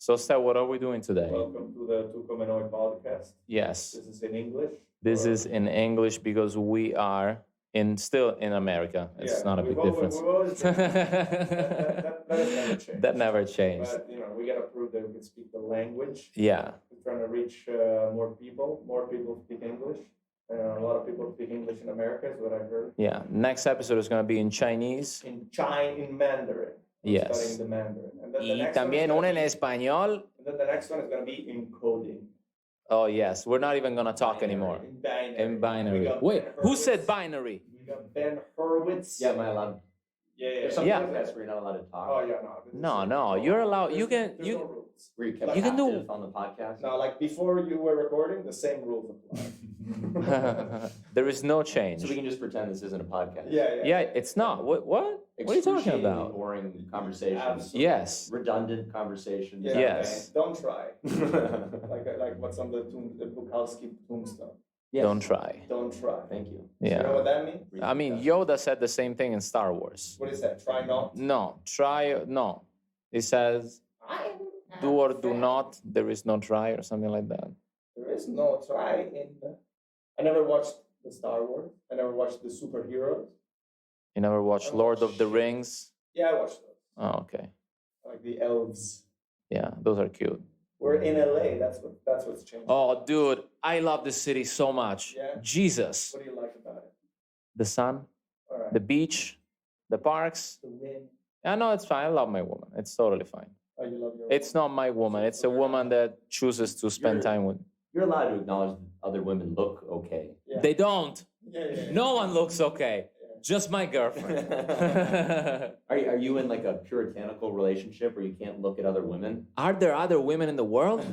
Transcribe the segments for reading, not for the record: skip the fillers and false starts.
So, Steph, what are we doing today? Welcome to the TWOCOMENOI podcast. Yes. This is in English. This is in English because we are still in America. It's not a big difference. That has never changed. That never changed. But, we got to prove that we can speak the language. Yeah. We're trying to reach more people. More people speak English. A lot of people speak English in America, is what I heard. Yeah. Next episode is going to be in Chinese. In Mandarin. Yes. Studying the Mandarin. And then Y también una en español. And then the next one is going to be in coding. Oh, yes. We're not even going to talk Binary, anymore. In binary. Wait, who said binary? We got Ben Herwitz. Yeah, am I allowed? Yeah. There's some Yeah. podcasts where you're not allowed to talk. Oh, yeah, No. You're allowed. You There's can. no rules. Where you kept You can do- active on the podcast. No, like before you were recording, the same rules apply. There is no change. So we can just pretend this isn't a podcast. Yeah, it's not. What? What are you talking Excruciatingly about? boring conversations. Absolutely. Yes. Redundant conversations. Yeah, Yes. okay. Don't try. like what's on the Bukowski tombstone. Yes. Don't try. Don't try. Thank you. You know Yeah. what that means? I mean, Yoda said the same thing in Star Wars. What is that? Try not. No, try. No. It says do or do not. There is no try or something like that. There is no try in the... I never watched the Star Wars. I never watched the superheroes. You never watched Oh, Lord of the shit. Rings? Yeah, I watched those. Oh, okay. Like the elves. Yeah, those are cute. We're in LA. That's what's changed. Oh, dude, I love this city so much. Yeah? Jesus. What do you like about it? The sun, All right. the beach, the parks. The wind. Yeah, no, it's fine. I love my woman. It's totally fine. Oh, you love your It's not my woman. It's a woman that chooses to spend You're- time with. You're allowed to acknowledge that other women look okay. Yeah. They don't. Yeah. No one looks okay. Just my girlfriend. Are you in like a puritanical relationship where you can't look at other women? Are there other women in the world?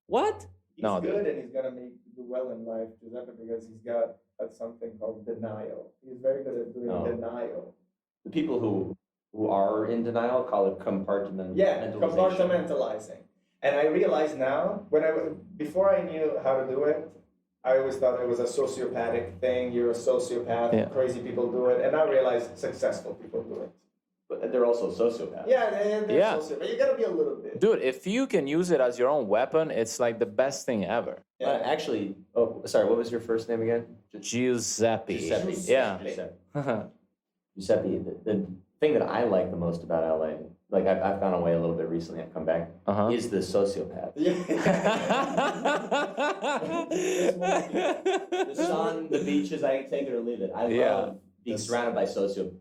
What? He's No, good and he's gonna do well in life, Giuseppe, because he's got something called denial. He's very good at doing Oh. denial. The people who are in denial call it compartmentalization. Yeah, compartmentalizing. And I realize now, before I knew how to do it, I always thought it was a sociopathic thing. You're a sociopath. Yeah. Crazy people do it, and I realize successful people do it. But they're also sociopaths. Yeah, they're Yeah. but you gotta be a little bit. Dude, if you can use it as your own weapon, it's like the best thing ever. Yeah. Actually, sorry, what was your first name again? Giuseppe. Giuseppe. Yeah. Giuseppe, the thing that I like the most about LA, like I've gone away a little bit recently, I've come back, Uh-huh. is the sociopath. Yeah. The sun, the beaches, I take it or leave it. I love being surrounded by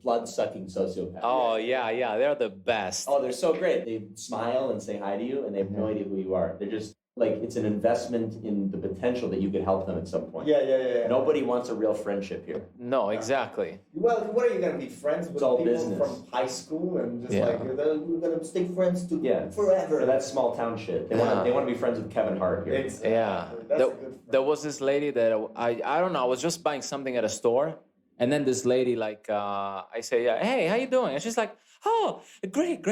blood-sucking sociopaths. Oh, yeah. They're the best. Oh, they're so great. They smile and say hi to you, and they have no idea who you are. They're just like, it's an investment in the potential that you could help them at some point. Yeah. Nobody wants a real friendship here. No, exactly. Well, what are you gonna be friends with all people business. from high school and just Yeah. like we're gonna stay friends forever? So that's small town shit. They want to be friends with Kevin Hart here. It's Yeah. That's a good There was this lady that I don't know, I was just buying something at a store. And then this lady, like, I say, yeah, hey, how you doing? And she's like, oh, great.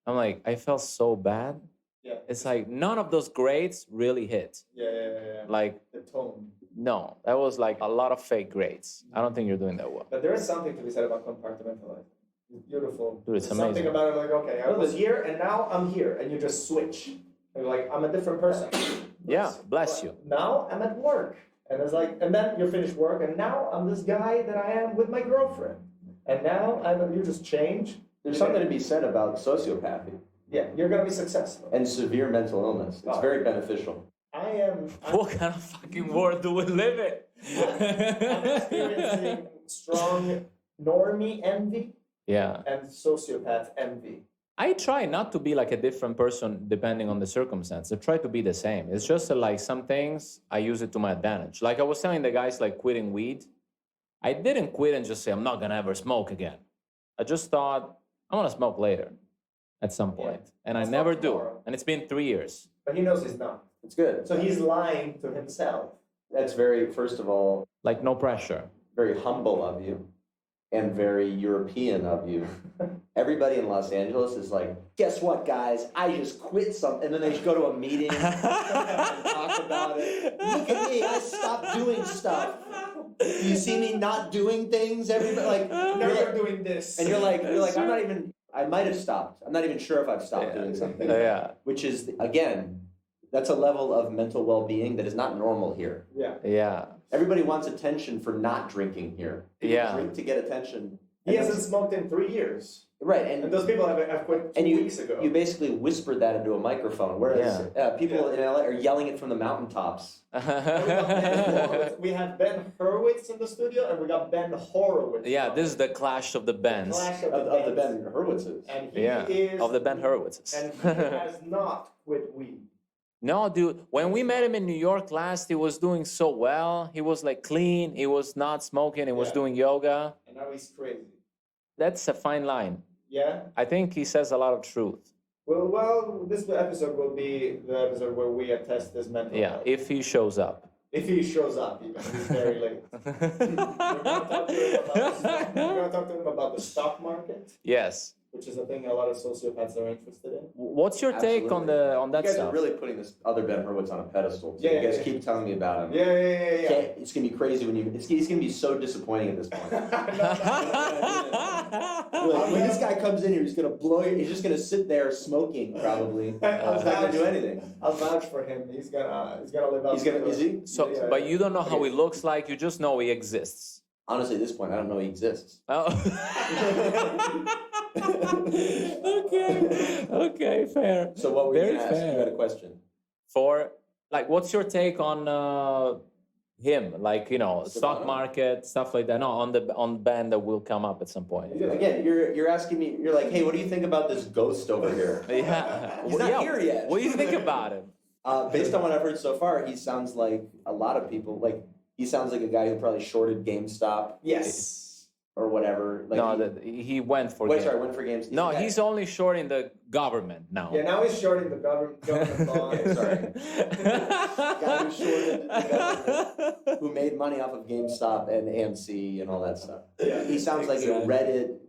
I'm like, I felt so bad. Yeah. It's like none of those grades really hit. Yeah. Like, The tone. no, that was like a lot of fake grades. I don't think you're doing that well. But there is something to be said about compartmentalizing. It's beautiful. Dude, it's There's amazing. something about it like, okay, I was here and now I'm here, and you just switch. And you're like, I'm a different person. Yeah, bless you. Now I'm at work. And it's like, and then you finish work, and now I'm this guy that I am with my girlfriend. And now you just change. There's something to be said about sociopathy Yeah, you're gonna be successful. and severe mental illness. It's Oh. very beneficial. I'm What kind of fucking world do we live in? I'm experiencing strong normie envy Yeah. and sociopath envy. I try not to be like a different person depending on the circumstance. I try to be the same. It's just that, like, some things I use it to my advantage. Like I was telling the guys, like, quitting weed. I didn't quit and just say, I'm not going to ever smoke again. I just thought, I'm going to smoke later at some point. And I I'll never smoke do. tomorrow. And it's been 3 years. But he knows he's not. It's good. So he's lying to himself. That's very, first of all, Like, no pressure. very humble of you and very European of you. Everybody in Los Angeles is like, guess what, guys? I just quit something. And then they go to a meeting and talk about it. Look at me, I stopped doing stuff. You see me not doing things? Everybody like, Never doing this. and you're like, I'm not even I might have stopped. I'm not even sure if I've stopped doing something. Yeah. Which is, again, that's a level of mental well-being that is not normal here. Yeah. Yeah. Everybody wants attention for not drinking here. People drink to get attention. He hasn't smoked in 3 years. Right, And those people have quit 2 weeks ago. You basically whispered that into a microphone, whereas people in LA are yelling it from the mountaintops. We have Ben Herwitz in the studio, and we got Ben Horovitz. Yeah, this is the clash of the BENZ. Clash Of the Ben Herwitzes. And he is... of the Ben Horowitzes. And he has not quit weed. No, dude, when we met him in New York last, he was doing so well. He was like clean. He was not smoking. He was doing yoga. And now he's crazy. That's a fine line. Yeah? I think he says a lot of truth. Well, this episode will be the episode where we attest his mental health. If he shows up. If he shows up, even. He's very late. We're going to talk to him about the stock market. Yes. Which is a thing a lot of sociopaths are interested in. What's your take on that You guys stuff? are really putting this other Ben Hurwitz on a pedestal. Yeah, you guys keep telling me about him. Yeah. It's gonna be crazy when you. He's gonna be so disappointing at this point. When this guy comes in here, he's gonna blow you. He's just gonna sit there smoking, probably. He's not gonna do anything. I'll vouch for him. He's gonna live up. Is he? So, but you don't know how he looks like. You just know he exists. Honestly, at this point, I don't know he exists. Oh. Okay, fair. So what were you Very gonna ask? fair. You had a question. What's your take on him? Like, stock Stefano? market, stuff like that. No, on Ben that will come up at some point. Again, you're asking me. You're like, hey, what do you think about this ghost over here? Yeah. He's not here yet. What do you think about him? Based on what I've heard so far, he sounds like a lot of people. Like he sounds like a guy who probably shorted GameStop. Yes. Or whatever. Like he went for. Went for games. He's only shorting the government now. Yeah, now he's shorting the government bond. Okay, sorry. Guy who shorted the government, who made money off of GameStop and AMC and all that stuff. Yeah, he sounds like a Reddit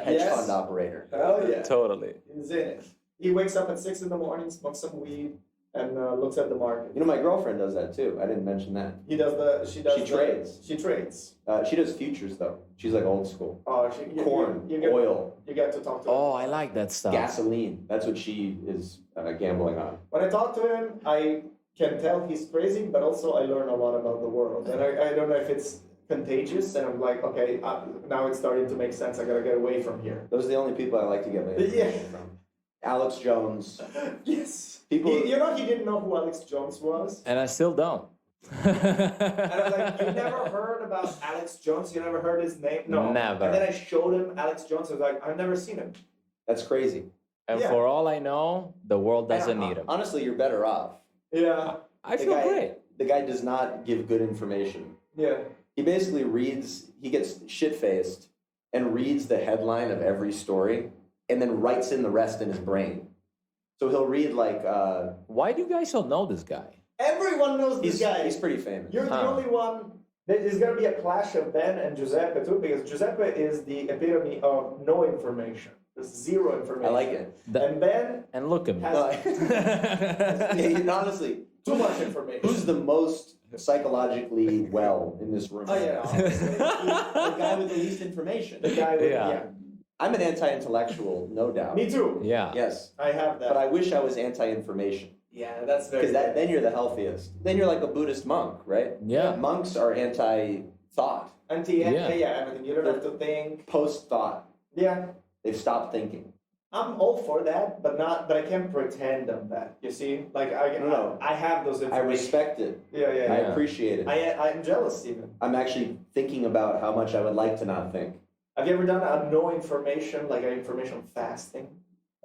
hedge fund operator. Hell yeah. Totally. He's in it. He wakes up at 6 a.m, smokes some weed, and looks at the market. You know, my girlfriend does that too. I didn't mention that. She trades. She trades. She does futures though. She's like old school. Oh, Corn, oil. You get to talk to him. Oh, I like that stuff. Gasoline. That's what she is gambling on. When I talk to him, I can tell he's crazy, but also I learn a lot about the world. And I don't know if it's contagious, and I'm like, okay, now it's starting to make sense. I gotta get away from here. Those are the only people I like to get my information from. Alex Jones. Yes. People. He didn't know who Alex Jones was. And I still don't. And I was like, you never heard about Alex Jones? You never heard his name? No. Never. And then I showed him Alex Jones. I was like, I've never seen him. That's crazy. And for all I know, the world doesn't need him. Honestly, you're better off. Yeah. I feel great. The guy does not give good information. Yeah. He basically he gets shit-faced and reads the headline of every story and then writes in the rest in his brain. So he'll read like... Why do you guys all know this guy? Everyone knows this guy. He's pretty famous. You're the only one. There's going to be a clash of Ben and Giuseppe too, because Giuseppe is the epitome of no information. There's zero information. I like it. And Ben... And look at me. Honestly, too much information. Who's the most psychologically well in this room? Oh, yeah. The guy with the least information. The guy with... Yeah. I'm an anti-intellectual, no doubt. Me too. Yeah. Yes. I have that. But I wish I was anti-information. Yeah, that's very Because then you're the healthiest. Then you're like a Buddhist monk, right? Yeah. Monks are anti-thought. Everything. You don't have to think. Post-thought. Yeah. They've stopped thinking. I'm all for that, but I can't pretend I'm that. You see? Like, I have those information. I respect it. Yeah. I appreciate it. I'm jealous even. I'm actually thinking about how much I would like to not think. Have you ever done a no information, like an information fasting?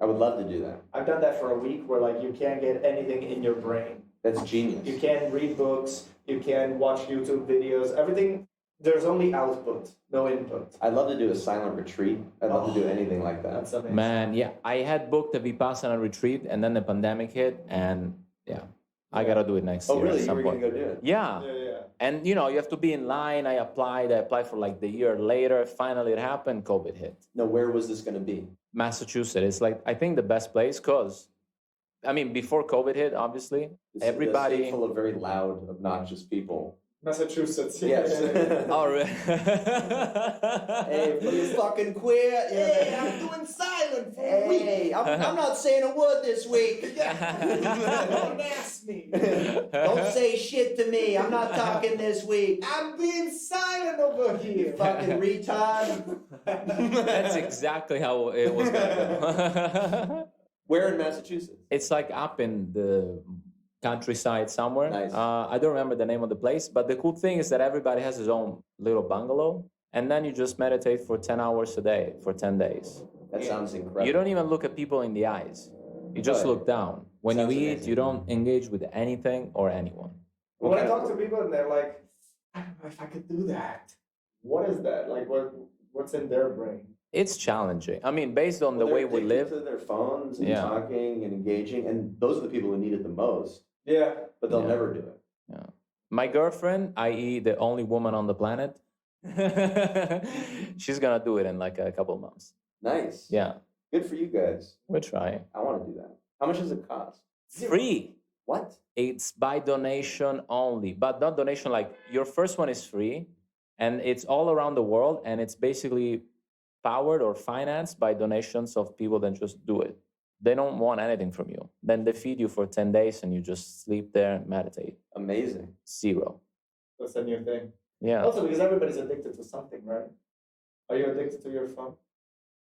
I would love to do that. I've done that for a week where like you can't get anything in your brain. That's genius. You can't read books, you can't watch YouTube videos, everything, there's only output, no input. I'd love to do a silent retreat. I'd love to do anything like that. That's amazing. Man, yeah. I had booked a Vipassana retreat and then the pandemic hit and I got to do it next year. Oh, really? At some You were point. going to go do it? Yeah. Yeah. And, you have to be in line. I applied for like the year later. Finally, it happened. COVID hit. No, where was this going to be? Massachusetts. It's like, I think the best place because, before COVID hit, obviously, everybody... It's full of very loud, obnoxious people. Massachusetts. Yes. Oh, really? Hey, for you fucking queer. Hey, I'm doing silent for a week. Hey, I'm not saying a word this week. Don't ask me. Don't say shit to me. I'm not talking this week. I'm being silent over here. Fucking retard. That's exactly how it was going to go. Where in Massachusetts? It's like up in the countryside somewhere. Nice. I don't remember the name of the place, but the cool thing is that everybody has his own little bungalow, and then you just meditate for 10 hours a day for 10 days. That sounds incredible. You don't even look at people in the eyes. You just Good. look down. When Sounds you eat, amazing. you don't engage with anything or anyone. When I talk to people and they're like, I don't know if I could do that. What is that? Like, what's in their brain? It's challenging. I mean, based on the way we live. to their phones and Yeah. talking and engaging, and those are the people who need it the most. Yeah. But they'll Yeah. never do it. Yeah. My girlfriend, i.e. the only woman on the planet, she's going to do it in like a couple of months. Nice. Yeah, Good for you guys. we're trying. I want to do that. How much does it cost? Free. What? It's by donation only, but not donation. Like your first one is free, and it's all around the world, and it's basically powered or financed by donations of people that just do it. They don't want anything from you. Then they feed you for 10 days, and you just sleep there and meditate. Amazing. Zero. That's a new thing. Yeah, Also, because everybody's addicted to something, right? Are you addicted to your phone?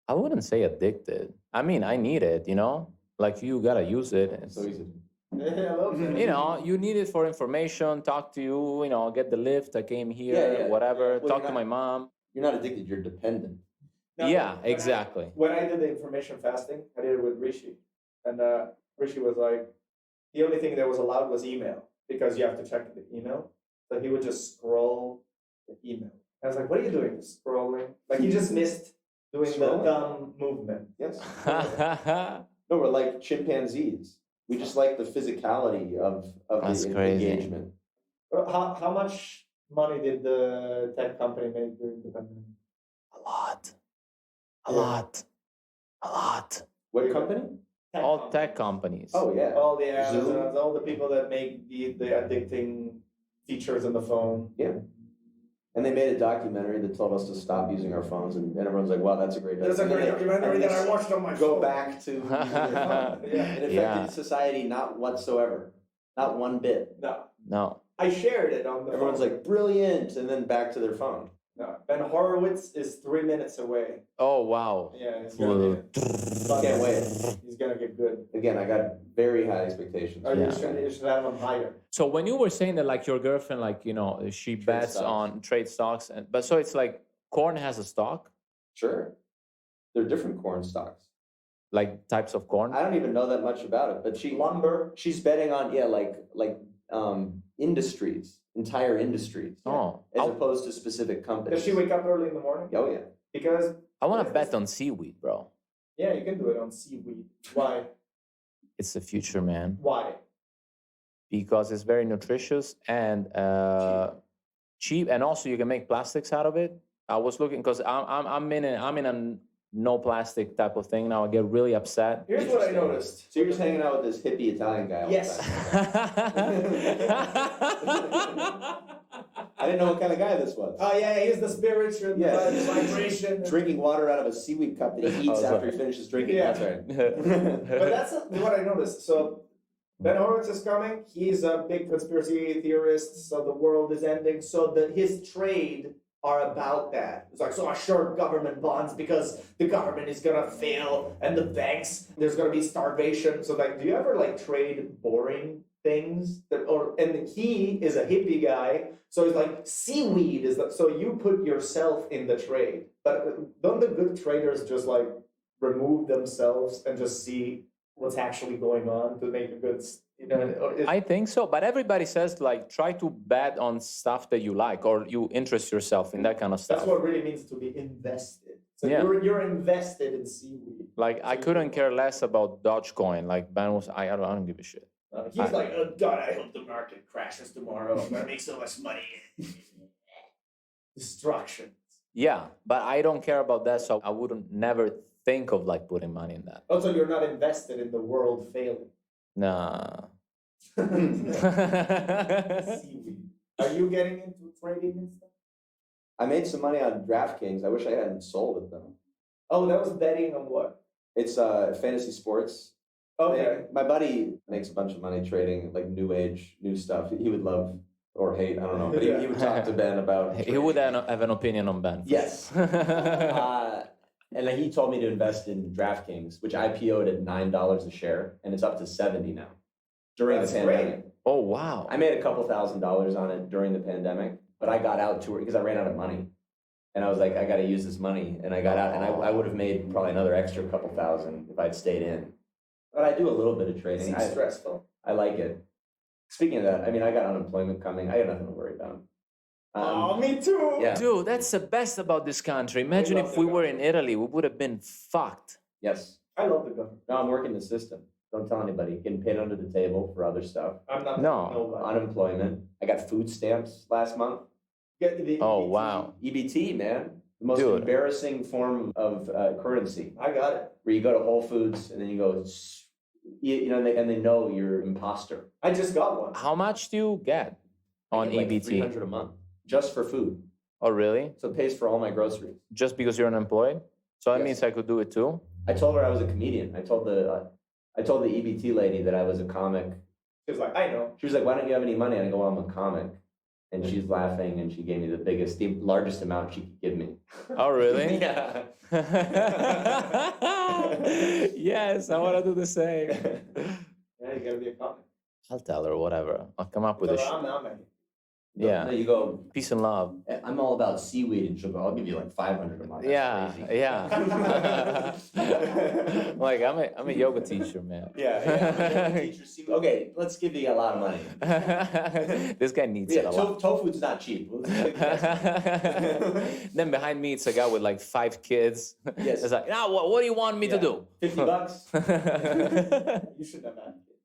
I wouldn't say addicted. I mean, I need it. Like you gotta use it. It's- So easy. Yeah, I love that. you need it for information. Talk to you. Get the lift. I came here. Yeah, yeah. Whatever. Well, Talk you're to my mom. You're not addicted, you're dependent. No, Yeah, when I- exactly. When I did the information fasting, I did it with Rishi. And Rishi was like, the only thing that was allowed was email because you have to check the email. So he would just scroll the email. I was like, what are you doing? Just scrolling? Like he just missed doing Scrolling. the thumb movement. Yes. No, we're like chimpanzees. We just like the physicality of That's the crazy. engagement. How much money did the tech company make during the pandemic? A lot. A Yeah. lot. A lot. What company? All tech companies. Oh, yeah. All the Zoom. Amazons, all the people that make the addicting features in the phone. Yeah. And they made a documentary that told us to stop using our phones, and everyone's like, wow, that's a great There's a great documentary that I watched on my Go phone. back to using their phone. Yeah. It affected Yeah. society not whatsoever. Not one bit. No. No. I shared it on the Everyone's phone. like, brilliant, and then back to their phone. No. Ben Horovitz is 3 minutes away. Oh, wow. Yeah, he's gonna Can't wait. He's gonna get good. Again, I got very high expectations. Or Yeah. you should have him higher. So when you were saying that, like your girlfriend, like, she bets stocks. on trade stocks, but so it's like corn has a stock, Sure. They're different corn stocks. like types of corn. I don't even know that much about it, but Lumber. she's betting on industries, entire industries, Oh, as opposed to specific companies. Does she wake up early in the morning? Oh yeah. Because I want to bet on seaweed, bro. yeah, you can do it on seaweed. Why? It's the future, man. Why? Because it's very nutritious and cheap, and also you can make plastics out of it. I was looking because I'm in a no plastic type of thing now. I get really upset. Here's what I Interesting. noticed. So you're just hanging out with this hippie Italian guy all Yes. the time. I didn't know what kind of guy this was. Oh yeah, he's the spiritual, Yeah. the vibration. Drinking water out of a seaweed cup that he eats Oh, after he finishes drinking. Yeah. That's right. But that's what I noticed. So Ben Horovitz is coming. He's a big conspiracy theorist. So the world is ending. So his trade are about that. It's like, so I short government bonds because the government is gonna fail and the banks, there's gonna be starvation. So like, do you ever like trade boring things? And he is a hippie guy. So it's like seaweed is that. So you put yourself in the trade. But don't the good traders just like remove themselves and just see what's actually going on to make a good, I think so, but everybody says like try to bet on stuff that you like or you interest yourself in that kind of stuff. that's what it really means to be invested. So Yeah. you're invested in seaweed. Like I couldn't care less about Dogecoin. Like Ben was, I don't give a shit. He's like, oh God, I hope the market crashes tomorrow. I'm gonna make so much money. Destruction. Yeah, but I don't care about that, so I wouldn't never think of like putting money in that. Also, you're not invested in the world failing. Nah. Seaweed. Are you getting into trading and stuff? I made some money on DraftKings. I wish I hadn't sold it though. Oh, that was betting on what? It's fantasy sports. Okay. My buddy makes a bunch of money trading like new age, new stuff. He would love or hate, I don't know, but he would talk to Ben about. He would have an opinion on Ben. Yes. And then he told me to invest in DraftKings, which IPO'd at $9 a share, and it's up to 70 now during the pandemic. Great. Oh, wow. I made a couple $1,000s on it during the pandemic, but I got out to it because I ran out of money. And I was like, I got to use this money. And I got out, and I would have made probably another extra couple thousand if I'd stayed in. But I do a little bit of trading. It's stressful. I like it. Speaking of that, I mean, I got unemployment coming. I got nothing to worry about. Me too. Yeah. Dude, that's the best about this country. Imagine if we were in Italy, we would have been fucked. Yes. I love the government. No, I'm working the system. Don't tell anybody. Getting paid under the table for other stuff. I'm not. No. Unemployment. I got food stamps last month. Get the Oh, EBT. wow. EBT, man. The most Dude. embarrassing form of currency. I got it. Where you go to Whole Foods and then you go, you know, and they know you're an imposter. I just got one. How much do you get on I get like EBT? $300 a month just for food. Oh, really? So it pays for all my groceries. Just because you're unemployed? So that Yes. means I could do it too? I told her I was a comedian. I told the EBT lady that I was a comic. She was like, I know. She was like, "Why don't you have any money?" And I go, "Well, I'm a comic." And she's laughing, and she gave me the largest amount she could give me. Oh, really? Yeah. Yes, I want to do the same. Yeah, you gotta be a comic. I'll tell her whatever. I'll come up with a I'm a Yeah. No, you go, Peace and love. I'm all about seaweed, and she'll go, "I'll give you like $500 a month." That's Yeah, crazy. yeah. Like I'm a yoga teacher, man. Yeah. Teacher seaweed. Okay, let's give you a lot of money. This guy needs it Yeah, a lot. tofu's not cheap. Then behind me, it's a guy with like 5 kids. Yes. It's like, now what do you want me to do? $50. You should have had kids.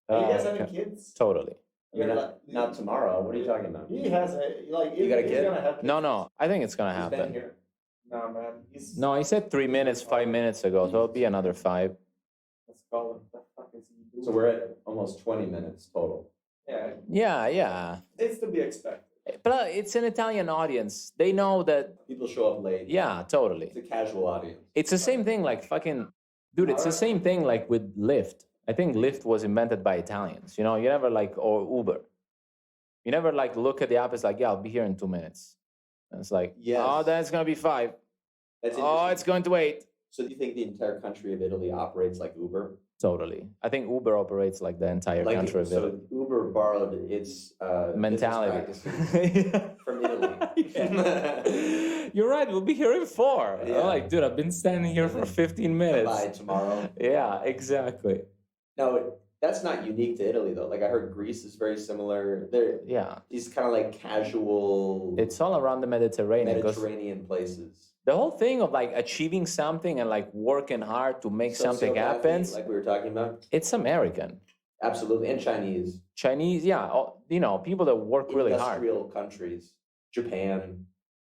You guys having kids? Totally. I mean, not tomorrow. What are you talking about? He has a like. You got a he's kid? Gonna have kids. No. I think it's gonna He's been happen. here. No, man. No, he said 3 minutes, 5 minutes ago, so it'll be another 5. Let's call him. What the fuck is he doing? So we're at almost 20 minutes total. Yeah, Yeah. it's to be expected. But it's an Italian audience. They know that. People show up late. Yeah, totally. It's a casual audience. It's the same thing like fucking, dude, it's the same thing like with Lyft. I think Lyft was invented by Italians. You know, you never like, or Uber. You never like look at the app, it's like, yeah, I'll be here in 2 minutes. And it's like, Yes. oh, then it's going to be 5. That's Oh, interesting. it's going to 8. So do you think the entire country of Italy operates like Uber? Totally. I think Uber operates like the entire country of Italy. So Uber borrowed its Mentality. business practices from Italy. Yeah. You're right, we'll be here in 4. Yeah. I'm like, dude, I've been standing here for 15 minutes. By tomorrow. Yeah, exactly. No, that's not unique to Italy though. Like I heard Greece is very similar. They're Yeah. these kind of like casual It's all around the Mediterranean. 'Cause Mediterranean places. the whole thing of like achieving something and like working hard to make something Sociopathy, happen, like we were talking about. it's American. Absolutely, and Chinese. Chinese, yeah, you know, people that work really hard. Industrial countries. Japan.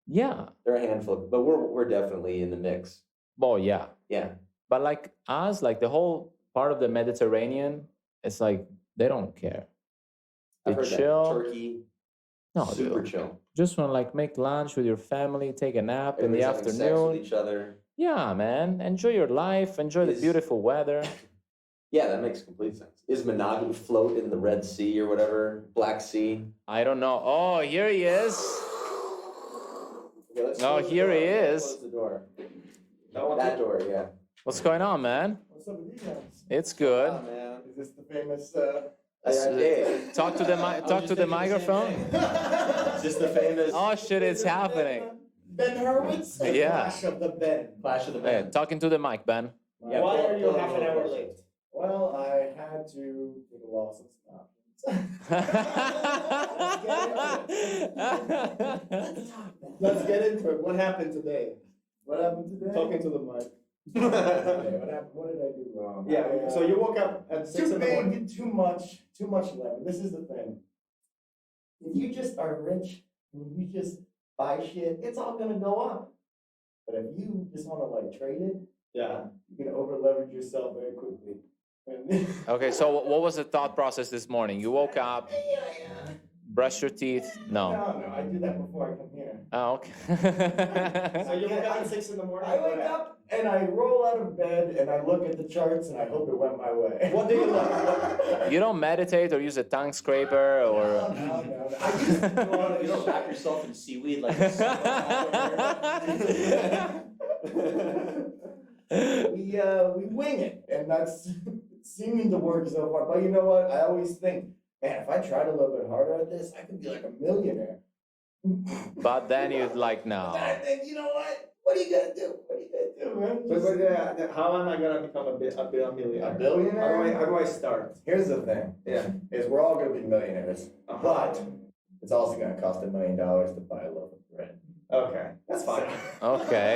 Yeah. They're a handful, but we're definitely in the mix. Oh, yeah. Yeah. But like us, like the whole part of the Mediterranean, it's like they don't care. They I've heard chill. that. Turkey. No, Super dude. chill. Just want to like make lunch with your family, take a nap in the Everybody's having sex with afternoon. each other. Yeah, man. Enjoy your life. Enjoy the Is- beautiful weather. Yeah, that makes complete sense. Is monogamy float in the Red Sea or whatever? Black Sea? I don't know. Oh, here he is. Okay, let's Oh, close the here door. he Let's is. Close the door. That one. That door, yeah. What's going on, man? What's up with you guys? It's good. Oh, man. Is this the famous? Hey. Talk to the talk to the microphone. Is this the famous Oh shit, it's happening. Ben Herwitz. Yeah. Clash of the Ben. Clash of the Hey, Men? talking to the mic, Ben. Yeah, Why pull- are you pull a half an little hour closer. late? Well, I had to take a loss of some options. Let's get into it. What happened today? What happened today? Talking to the mic. Okay, what happened? What did I do wrong? Yeah. So you woke up at 6 Too in the morning. big, too much leverage. This is the thing. If you just are rich and you just buy shit, it's all gonna go up. But if you just want to like trade it, Yeah. you can over leverage yourself very quickly. And Okay, so what was the thought process this morning? You woke up, brush your teeth? No. No, I do that before I come here. Oh, okay. So you wake up at 6 in the morning. I wake up and I roll out of bed and I look at the charts and I hope it went my way. What do you like? You don't meditate or use a tongue scraper or. No. I used to go on You don't wrap yourself in seaweed like we wing it, and that's seeming to work so far. But you know what? I always think, man, if I tried a little bit harder at this, I could be like a millionaire. But then you'd like, no. Then I think, you know what? What are you gonna do? What are you gonna do, man? But how am I gonna become a millionaire? A billionaire? How do I start? Here's the thing: is we're all gonna be millionaires, but it's also gonna cost $1 million to buy a loaf of bread. Okay, that's fine. Okay.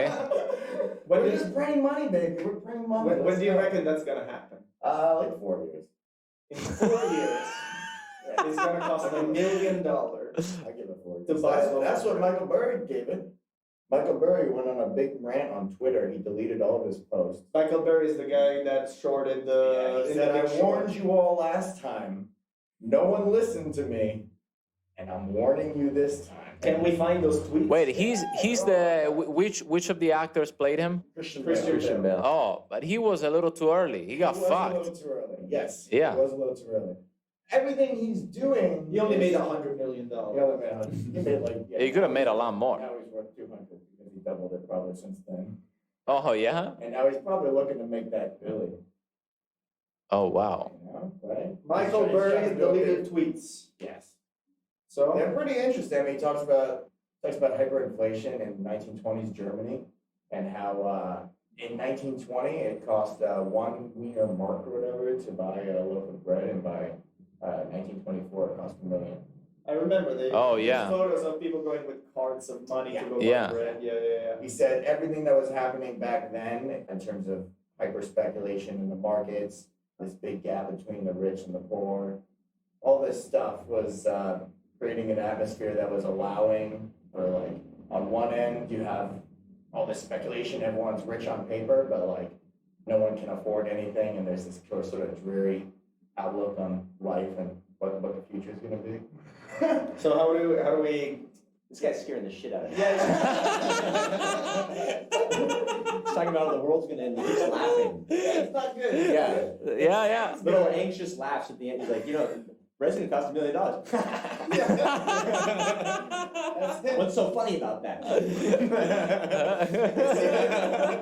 We're just printing money, baby. We're printing money. When do you reckon that's gonna happen? Like 4 years. In 4 years, it's gonna cost $1 million. I give it 4 years. To buy That's what Michael Burry gave it. Michael Burry went on a big rant on Twitter. He deleted all of his posts. Michael Burry is the guy that shorted the. He said, I warned you all last time. No one listened to me. And I'm warning you this time. Can we find those tweets? Wait, he's the which of the actors played him? Christian Bale. Oh, but he was a little too early. He got He was a fucked. little too early. Yes. Yeah. He was a little too early. Everything he's doing. He only made $100 million. He only made 100. He made like. He could have made a lot more. Now he's worth 200 because he doubled it probably since then. Oh yeah. And now he's probably looking to make that Billy. Oh wow. You know, right? Michael He's trying Burry to build deleted it. tweets. Yes. So They're pretty interesting. I mean, he talks about hyperinflation in 1920s Germany and how in 1920 it cost 1 Wiener Mark or whatever to buy a loaf of bread, and by 1924 it cost $1 million. I remember they Oh, used yeah. photos of people going with carts of money to go Yeah. buy bread. Yeah. He said everything that was happening back then in terms of hyper speculation in the markets, this big gap between the rich and the poor, all this stuff was creating an atmosphere that was allowing, or like on one end you have all this speculation, everyone's rich on paper, but like no one can afford anything, and there's this sort of dreary outlook on life and what the future is going to be. So how do we? This guy's scaring the shit out of me. Yeah. He's talking about how the world's gonna end. He's laughing. It's not good. Yeah. Yeah. Little anxious laughs at the end. He's like, bread's gonna cost $1 million. What's so funny about that?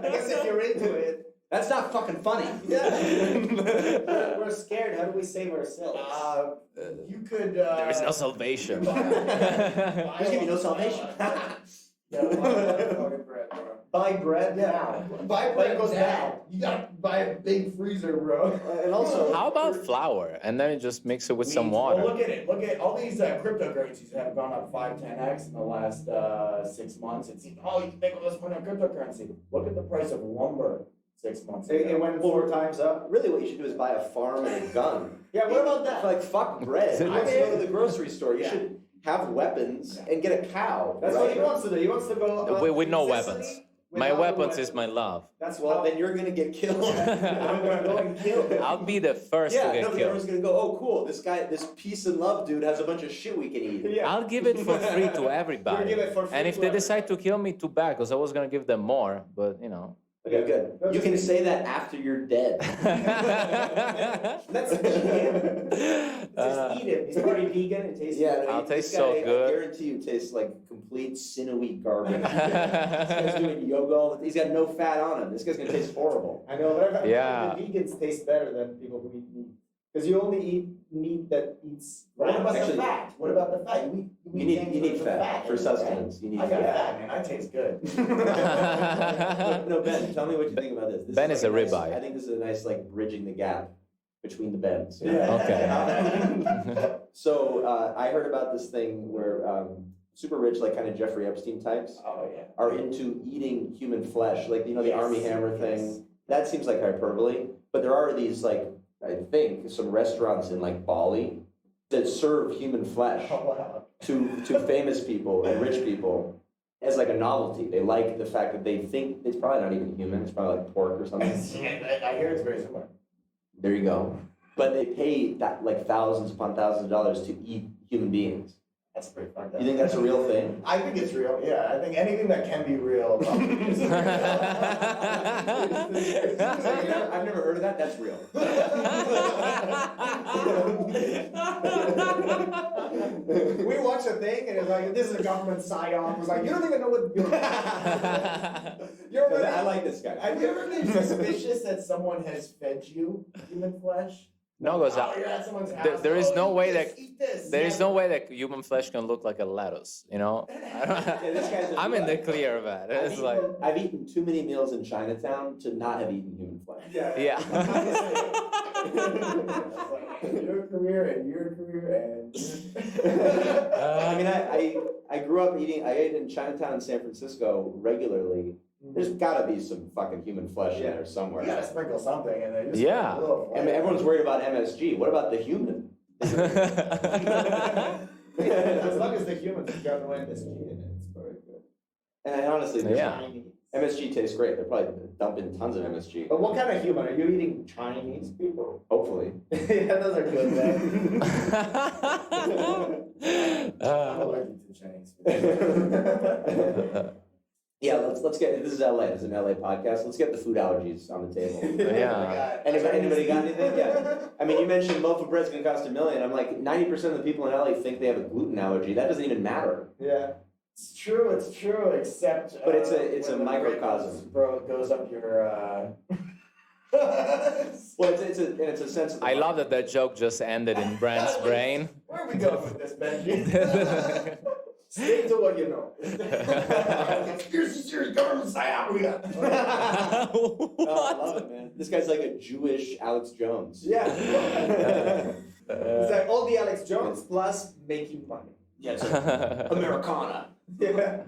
I guess if you're into it. That's not fucking funny. Yeah. We're scared. How do we save ourselves? You could. There is no salvation. There's gonna be no salvation. Buy bread now. Buy bread goes down. You gotta buy a big freezer, bro. And also, How about flour? And then you just mix it with some Well, water. look at it. Look at all these cryptocurrencies that have gone up 5-10x in the last 6 months. It seems, you can make all this money on cryptocurrency. Look at the price of lumber 6 months ago. It went 4 times up. really, what you should do is buy a farm and a gun. Yeah. What about that? Like, fuck bread. I go to the grocery store. You should have weapons and get a cow. That's right? what he wants to do. He wants to go With no incessantly weapons. My without weapons weapons. is my love. That's Well, what. then you're gonna get killed. I'm gonna go and kill him. I'll be the first to get Everyone's killed. gonna go, oh, cool, this peace and love dude has a bunch of shit we can eat. Yeah. I'll give it for free to We'll everybody. give it for free And if to they everybody. decide to kill me, too bad, because I was gonna give them more. But Okay, good. Don't You just can eat- say that after you're dead. Let's eat him. Just eat him. He's pretty vegan. It tastes Yeah, good. I'll this taste guy, so I good. guarantee you tastes like complete sinewy garbage. This guy's doing yoga all the. He's got no fat on him. This guy's gonna taste horrible. I know, but Yeah. the vegans taste better than people who eat meat. Because you only eat meat that eats. What about Actually- the fat? What about the fat? You need fat for sustenance. You need I got fat. fat, man. I taste good. No, Ben, tell me what you think about this. This Ben like is a nice- ribeye. I think this is a nice bridging the gap between the Bens. Okay. So I heard about this thing where super rich, like kind of Jeffrey Epstein types, Oh yeah. are into eating human flesh, like the Yes, Army Hammer thing. yes. That seems like hyperbole, but there are these I think some restaurants in like Bali that serve human flesh Oh wow. to famous people and rich people as like a novelty. They like the fact that they think it's probably not even human. It's probably like pork or something. I hear it's very similar. There you go. But they pay that like thousands upon thousands of dollars to eat human beings. That's pretty fucked up. You think that's a real thing? I think it's real. Yeah, I think anything that can be real. Is real. I've never heard of that. That's real. We watched a thing and it's like, this is a government psyop. It was like, you don't even know what you're I like this guy. Have you ever been suspicious that someone has fed you human flesh? No, because You're at someone's house. there is "Oh, no eat way this, that eat this." there is no way that human flesh can look like a lettuce. You know, This guy's I'm in the clear of that. It's like, I've eaten too many meals in Chinatown to not have eaten human flesh. yeah. Your career and your career and. I mean, I grew up eating. I ate in Chinatown in San Francisco regularly. There's got to be some fucking human flesh in there somewhere. You gotta sprinkle something in there. Just Yeah. a little I mean, everyone's worried about MSG. What about the human? As long as the humans have got no MSG in it, it's very good. And honestly, Yeah. MSG tastes great. They're probably dumping tons of MSG. But what kind of human? Are you eating Chinese people? Hopefully. Yeah, those are good, man. I'm allergic to Chinese. Yeah, let's get. This is LA. This is an LA podcast. Let's get the food allergies on the table. Yeah. Anybody got anything? Yeah. I mean, you mentioned loaf of bread's gonna cost $1 million. I'm like 90% of the people in LA think they have a gluten allergy. That doesn't even matter. Yeah. It's true, except. But it's a when the microcosm. Bro, it goes up your. Well, it's a sense. Of I love that joke just ended in Brand's brain. Where are we going with this, Benji? Stick to what you know. Conspiracy theory, government psyop. We got. Oh, I love it, man. This guy's like a Jewish Alex Jones. Yeah. It's like all the Alex Jones plus making money. Yeah, it's Americana. Yeah.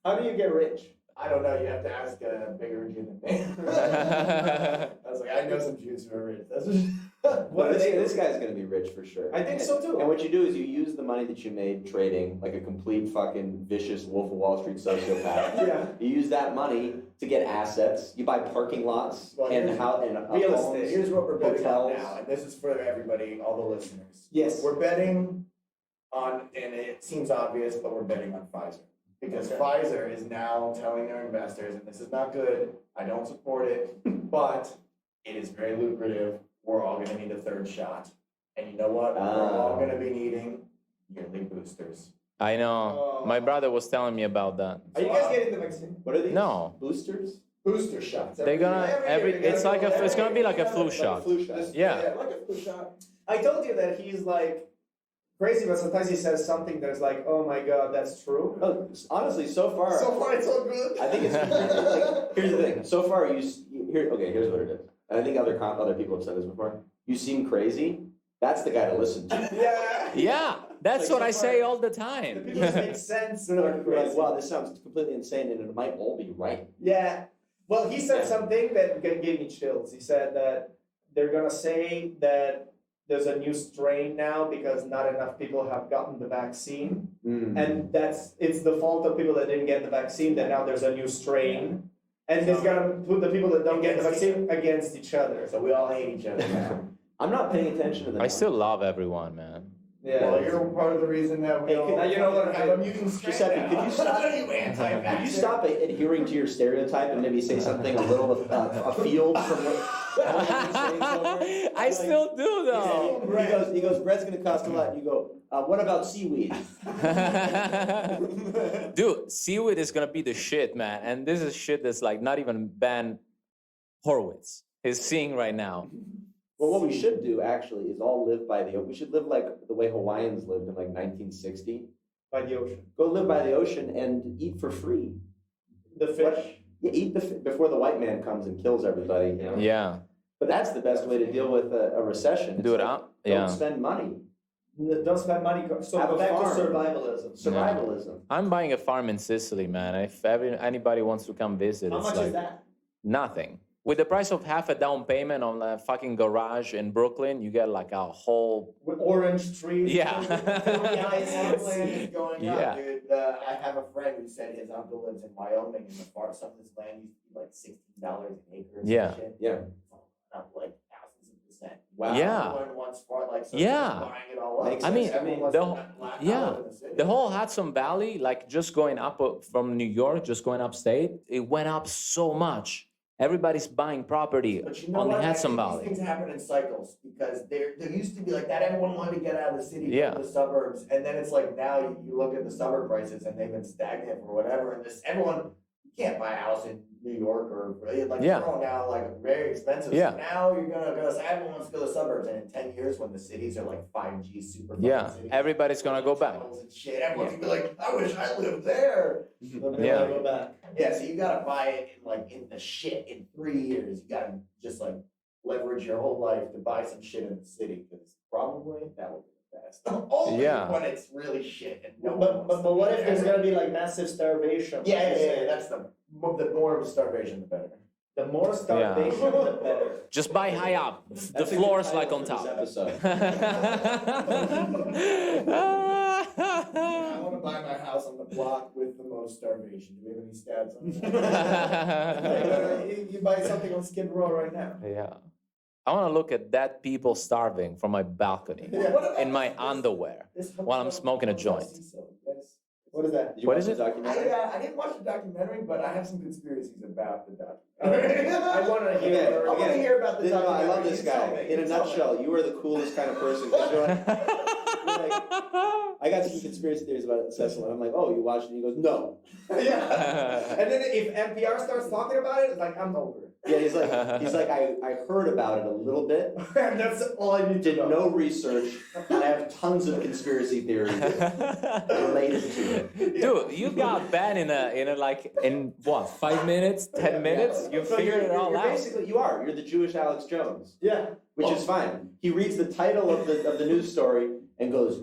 How do you get rich? I don't know. You have to ask a bigger Jew than me. I was like, I know some Jews who are rich. That's Well, this guy's gonna be rich for sure. I think so too. And what you do is you use the money that you made trading like a complete fucking vicious Wolf of Wall Street sociopath. Yeah. You use that money to get assets. You buy parking lots Well, and here's- real homes. estate. Here's what we're betting on Hotels. now, and this is for everybody, all the listeners. Yes. We're betting on, and it seems obvious, but we're betting on Pfizer. Because Pfizer is now telling their investors, and this is not good, I don't support it, but it is very lucrative. We're all going to need a third shot. And you know what? We're all going to be needing yearly boosters. I know. My brother was telling me about that. Are you guys getting the vaccine? What are these? No. Boosters? Booster shots. They're gonna it's gonna be like a flu shot. Flu shot. Yeah. Like a flu shot. I told you that he's like crazy, but sometimes he says something that is like, oh my god, that's true. Oh, honestly, so far, So far, it's all good. I think it's like, here's the thing. So far, here's what it is. And I think other people have said this before. You seem crazy. That's the guy to listen to. Yeah. Yeah, that's Like, what so I far, say all the The time. people just make sense. You're They're like, crazy. wow, this sounds completely insane, and it might all be right. Yeah. Well, he said Yeah. something that gave me chills. He said that they're gonna say that there's a new strain now because not enough people have gotten the vaccine, and it's the fault of people that didn't get the vaccine. That now there's a new strain, and he's gonna put the people that don't get the vaccine against each other. So we all hate each other now. I'm not paying attention to them. I still love everyone, man. Yeah. Well, you're part of the reason that we Hey, all now you know what have a mutant strain Giuseppe, now. could you stop- What are you, anti-vaxxer? Could you stop adhering to your stereotype and maybe say something a little afield from what you've been saying so far? I still do though. He goes, bread's gonna cost a lot. And you go, what about seaweed? Dude, seaweed is gonna be the shit, man. And this is shit that's like not even Ben Horowitz is seeing right now. Well, what we should do actually is all live by the ocean. We should live like the way Hawaiians lived in like 1960. By the ocean. Go live by the ocean and eat for free. The fish. Yeah, eat before the white man comes and kills everybody. You know? Yeah. But that's the best way to deal with a recession. It's Do it like, out. Don't Yeah. spend money. Don't spend money. So Have a back farm. to survivalism. Survivalism. I'm buying a farm in Sicily, man. If anybody wants to come visit, How it's much like is that? nothing. With the price of half a down payment on a fucking garage in Brooklyn, you get like a whole. With orange trees. Yeah. Farmland is going Yeah. up, dude. I have a friend who said his uncle lives in Wyoming, and some of his land used to be like $16 an acre. Yeah. And shit. Yeah. Up like thousands of %. Wow. Yeah. Someone once smart, like so Yeah. they're buying it all up. Makes I mean, Everyone wants the- to laugh yeah. out in the city. The whole Hudson Valley, like just going up from New York, just going upstate, it went up so much. Everybody's buying property But you know on the what? I Hudson think Valley. These things happen in cycles because there used to be like that. Everyone wanted to get out of the city, Yeah. go to the suburbs, and then it's like now you look at the suburb prices and they've been stagnant or whatever. And everyone you can't buy a house in New York or like Yeah. they're all now like very expensive. Yeah. So now you're gonna go. So everyone wants to go to the suburbs, and in 10 years when the cities are like 5G super. Yeah, cities, everybody's gonna go back. and shit, everyone's gonna be like, I wish I lived there. Yeah. Go back. Yeah, so you gotta buy it in the shit in 3 years. You gotta just like leverage your whole life to buy some shit in the city because probably that will be the best. Only Yeah. when it's really shit and no one But wants to what be if there's there. gonna be like massive starvation? Yeah. That's the more of a starvation, the better. The more starvation, the better. Just buy high up. The That's a good floor's title like on for this top. episode. I want to buy my house on the block with the most starvation. Do we have any stats on that? You buy something on Skid Row right now. Yeah. I want to look at dead people starving from my balcony in my underwear while I'm smoking a joint. What is that? Did you What watch is the it? documentary? I didn't watch the documentary, but I have some conspiracies about the documentary. I want to hear. Okay, I want to hear about the No, I documentary. love this You tell guy. me, In a you tell me. nutshell, you are the coolest kind of person. 'Cause you're like, I got some conspiracy theories about Cecil, and I'm like, oh, you watched it? And he goes, no. Yeah. And then if NPR starts talking about it, it's like I'm over it. Yeah, he's like, I heard about it a little bit, And that's all I need to did know. no research, and I have tons of conspiracy theories related to it. Dude, you got Ben in what, 5 minutes, 10 minutes? You So figured it all you're out. basically, you're the Jewish Alex Jones, Yeah. which is fine. He reads the title of the news story and goes,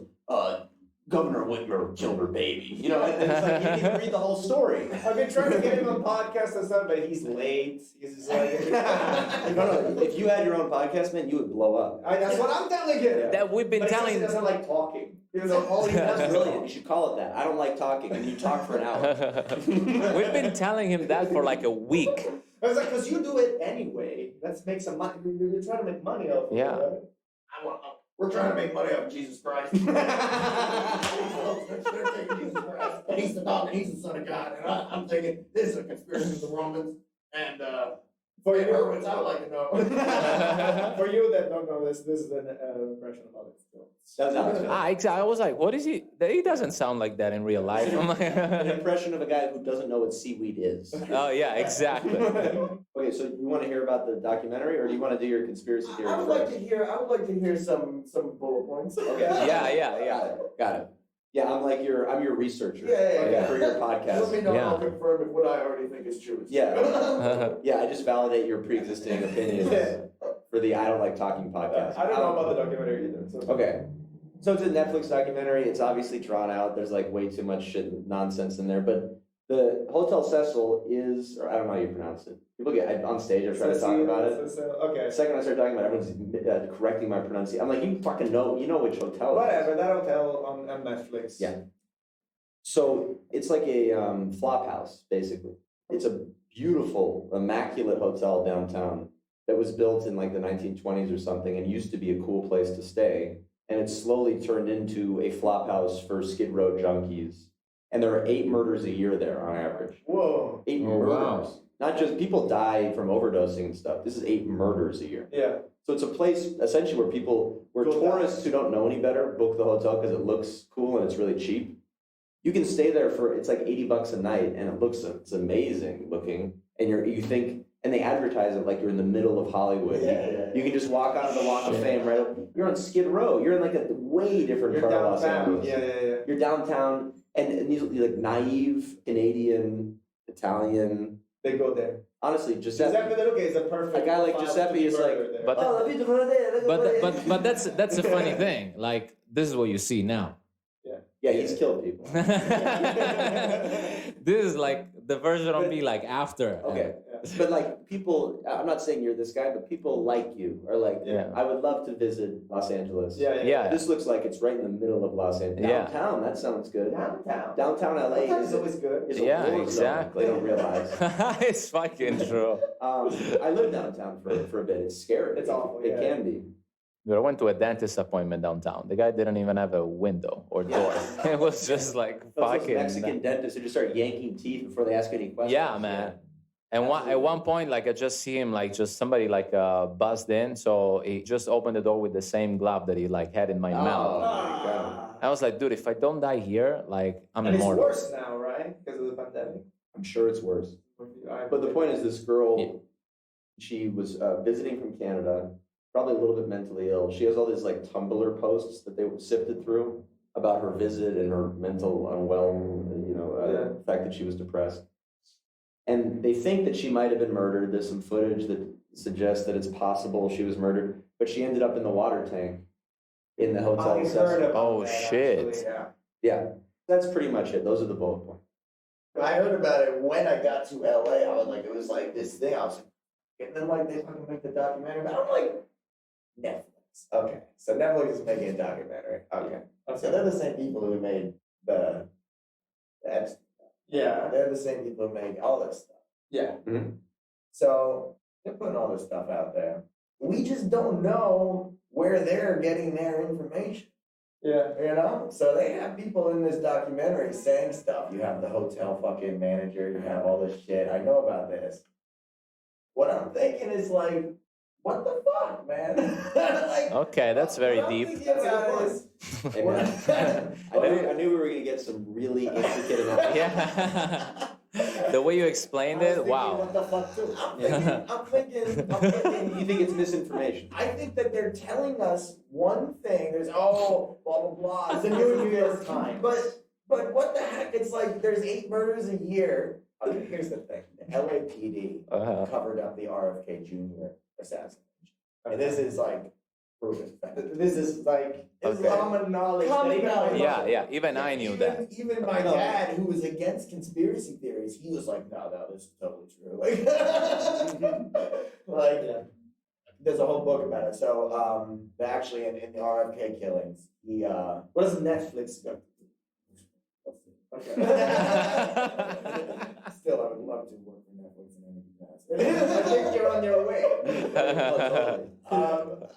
Governor Whitmer killed her baby. You know, and it's like, you need to read the whole story. I've been trying to get him on podcast and stuff, but he's late. He's just like, No, if you had your own podcast, man, you would blow up. that's what I'm telling you. That we've been But he says he telling. doesn't like talking. You know, all he does That's is brilliant. talk. You should call it that. I don't like talking, and you talk for an hour. We've been telling him that for like a week. I was like, because you do it anyway. Let's make some money. You're trying to make money off of Yeah. it. We're trying to make money off Jesus Christ. He's the dog and he's the son of God. And I'm thinking, this is a conspiracy of the Romans. And For Ben you, Herwitz, I would like to know. for you that don't know this is an impression of Alex Jones. That's Alex Jones. I was like, what is he? He doesn't sound like that in real life. I'm An like, impression of a guy who doesn't know what seaweed is. oh, yeah, exactly. Okay, so you want to hear about the documentary, or do you want to do your conspiracy theory I would like first? to hear some bullet points. Okay. Yeah. Got it. Yeah, I'm your researcher. Yeah. For your Let me podcast. know. Yeah. I'll confirm if what I already think is true. Yeah. Yeah, I just validate your pre-existing opinions Yeah. for the I Don't Like Talking podcast. I don't know about the documentary either. So. Okay. So it's a Netflix documentary. It's obviously drawn out. There's like way too much shit and nonsense in there. But the Hotel Cecil is, or I don't know how you pronounce it. People get on stage. I try to talk about it. Okay. The second I start talking about it, everyone's correcting my pronunciation. I'm like, you fucking know, you know which hotel. it is. Whatever, that hotel on Netflix. Yeah. So it's like a flop house, basically. It's a beautiful, immaculate hotel downtown that was built in like the 1920s or something and used to be a cool place to stay. And it's slowly turned into a flop house for Skid Row junkies. And there are 8 murders a year there on average. Whoa. 8 Oh, murders. wow. Not just people die from overdosing and stuff. This is 8 murders a year. Yeah. So it's a place essentially where Go tourists who don't know any better book the hotel because it looks cool and it's really cheap. You can stay there for, it's like $80 a night and it's amazing looking. And you think, and they advertise it like you're in the middle of Hollywood. Yeah. You can just walk onto the Walk of Fame, right? You're on Skid Row. You're in like a way different You're part of Los downtown. Angeles. Yeah. You're downtown and these like naive Canadian, Italian. They go there. Honestly, Giuseppe. Giuseppe De Luca is a perfect. A guy like file Giuseppe to is like, murder there. But Oh, la vita buona But that's a funny thing. Like, this is what you see now. yeah, he's killed people. This is like the version of me like after. Okay. But like people, I'm not saying you're this guy, but people like you are like, Yeah. I would love to visit Los Angeles. Yeah. This looks like it's right in the middle of Los Angeles. Yeah. Downtown, that sounds good. Downtown. Downtown LA Sometimes is it's always good. is a Yeah, war zone. exactly. They don't realize. It's fucking true. I live downtown for a bit. It's scary. It's awful, It yeah. can be. Dude, I went to a dentist appointment downtown. The guy didn't even have a window or door. It was just like Those fucking Mexican dentists who just start yanking teeth before they ask any questions. Yeah, man. And at one point, like I just see him, like just somebody like buzzed in, so he just opened the door with the same glove that he like had in my mouth. my God. I was like, dude, if I don't die here, like I'm And it's immortal. worse now, right? Because of the pandemic. I'm sure it's worse. But the point is, this girl, she was visiting from Canada, probably a little bit mentally ill. She has all these like Tumblr posts that they sifted through about her visit and her mental the fact that she was depressed. And they think that she might have been murdered. There's some footage that suggests that it's possible she was murdered, but she ended up in the water tank in the hotel. I heard about Oh, that, shit. actually, yeah. Yeah, that's pretty much it. Those are the bullet points. I heard about it when I got to LA. I was like, it was like this thing. I was like, and then like they fucking make the documentary. But I'm like, Netflix. Okay, so Netflix is making a documentary. Okay, so they're the same people who made the Epstein. Yeah. They're the same people who make all this stuff. Yeah. Mm-hmm. So they're putting all this stuff out there. We just don't know where they're getting their information. Yeah. You know? So they have people in this documentary saying stuff. You have the hotel fucking manager, you have all this shit. I know about this. What I'm thinking is like, what the fuck, man? Like, Okay, that's very what I'm deep. thinking about is, Hey, man. I knew we were going to get some really intricate analysis. Yeah. The way you explained it, wow. What the fuck, too? I'm thinking. You think it's misinformation? I think that they're telling us one thing. There's blah blah blah. It's the New York Times. But what the heck? It's like there's 8 murders a year. Okay, here's the thing: the LAPD covered up the RFK Jr. assassination, and this is like proven fact. This is like common knowledge. Yeah, even I knew that. Even my dad, who was against conspiracy theories, he was like, "No, this is totally true." Like, there's a whole book about it. So, actually, in the RFK killings, he What does Netflix got? Okay. Still, I would love to work for Netflix in any capacity. I think you're on your way.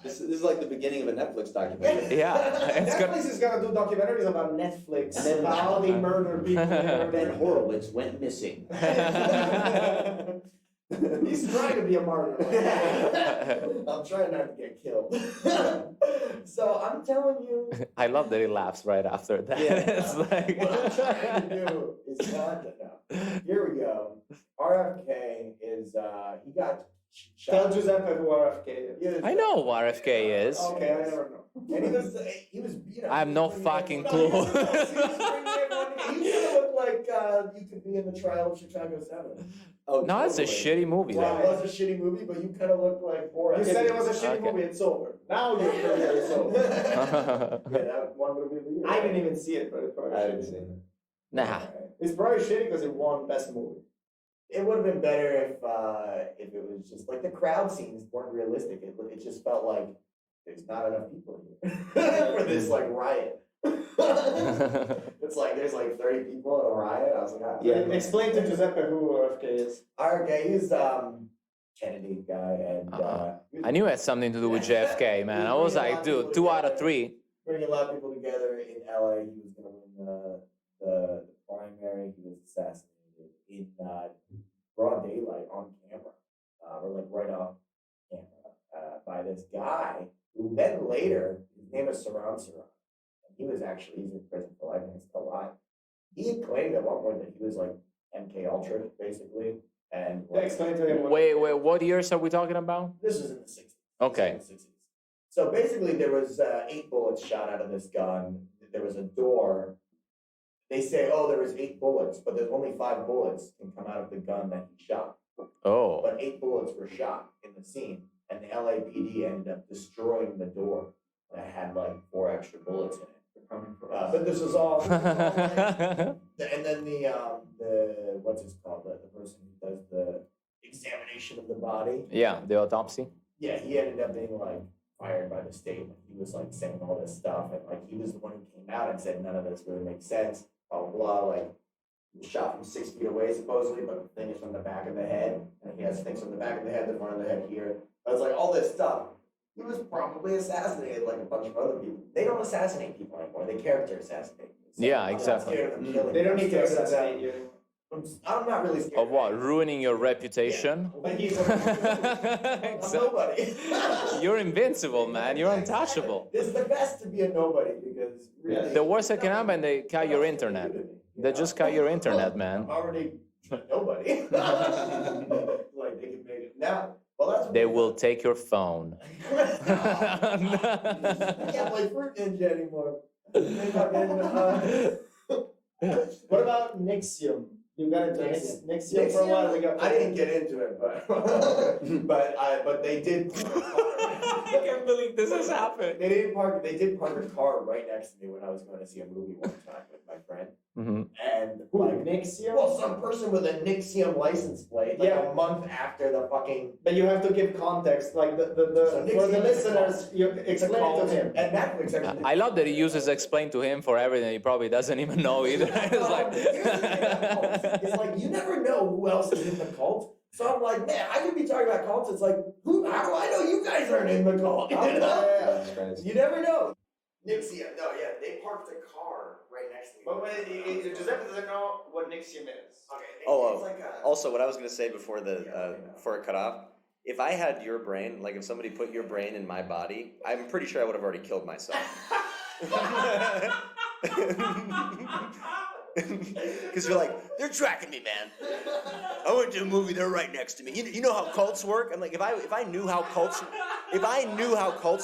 This is like the beginning of a Netflix documentary. Yeah, it's good. Netflix is gonna do documentaries about Netflix and how they murder people. Ben Horovitz went missing. He's trying to be a martyr. I'm trying not to get killed. So I'm telling you, I love that he laughs right after that. Yeah. It's like what I'm trying to do is not enough. Here we go. RFK is he got shot. Tell Giuseppe who RFK is. I know who RFK is. Okay, I never know. And he was I have no fucking clue. You look like you could be in the trial of Chicago 7. Oh, No, it's a totally. shitty movie. Well, Though. it was a shitty movie, but you kind of looked like Borat. You said it was a shitty Okay. movie, it's over. Now you're sure it's over. Yeah, that one movie of the year. I didn't even see it, but it's probably I shitty. didn't see it. Nah. It's probably shitty because it won Best Movie. It would have been better if it was just like the crowd scenes weren't realistic. It just felt like there's not enough people here for this like riot. It's like there's like 30 people in a riot. I was like, Yeah. Explain to Giuseppe who RFK is. RFK, he's Kennedy guy, and I knew it had something to do with JFK, man. I was like, dude, 2 out of 3. bringing a lot of people together in LA. He was going to win the primary. He was assassinated in broad daylight on camera, or like right off camera, by this guy who then later, his name is Saran. He was actually, he's in prison for life and he's still alive. He had claimed at one point that he was like MK Ultra, basically. And like, Explain to him what. Wait, what years are we talking about? this was in the 60s. Okay. This was in the 60s. So basically, there was 8 bullets shot out of this gun. There was a door. They say, oh, there was 8 bullets, but there's only 5 bullets can come out of the gun that he shot. Oh. But 8 bullets were shot in the scene, and the LAPD ended up destroying the door that had like 4 extra bullets in it. But this was all. And then the what's it called? The person who does the examination of the body. Yeah, the autopsy. Yeah, he ended up being like fired by the state. He was like saying all this stuff, and like he was the one who came out and said none of this really makes sense. Blah blah blah. Like he was shot from 6 feet away supposedly, but the thing is from the back of the head, and he has things from the back of the head, the front of the head here. But it's like all this stuff. He was probably assassinated like a bunch of other people. They don't assassinate people anymore. They character assassinate. So Yeah, I'm not exactly. scared of them killing They don't me. need to I'm scared of assassinate them. you. I'm not really scared Of what? Ruining your reputation? But he's I'm Exactly. nobody. You're invincible, man. You're untouchable. It's the best to be a nobody because really, The worst that can happen, they cut your internet. They just cut your internet, man. I'm already nobody. Like they can make it now. Well, that's They will take your phone. I can't play Fruit Ninja anymore. They fucking, What about Nixium? You got into Nixium for a while ago. I didn't get into it, but but they did. I can't believe this has happened. They did park a car right next to me when I was going to see a movie one time with my friend, and like Nixium? well, some person with a Nixium license plate, like Yeah. a month after the fucking. But you have to give context, like So for the Nixium is a listeners, cult. you It's a explain to cult, him. and Netflix actually. I love that he uses explain to him for everything. He probably doesn't even know either. It's like, Here's the thing about cults. It's like you never know who else is in the cult. So I'm like, man, I could be talking about cults. It's like, how do I know you guys aren't in the cult? You know? That's crazy. You never know. Nixium, no, yeah, they parked a car right next to me. But wait, Giuseppe doesn't know what Nixium is. Okay, Oh, it's like a. Also, what I was going to say before before it cut off, if I had your brain, like if somebody put your brain in my body, I'm pretty sure I would have already killed myself. Because you're like, they're tracking me, man. I went to a movie, they're right next to me. You know how cults work? I'm like, if I knew how cults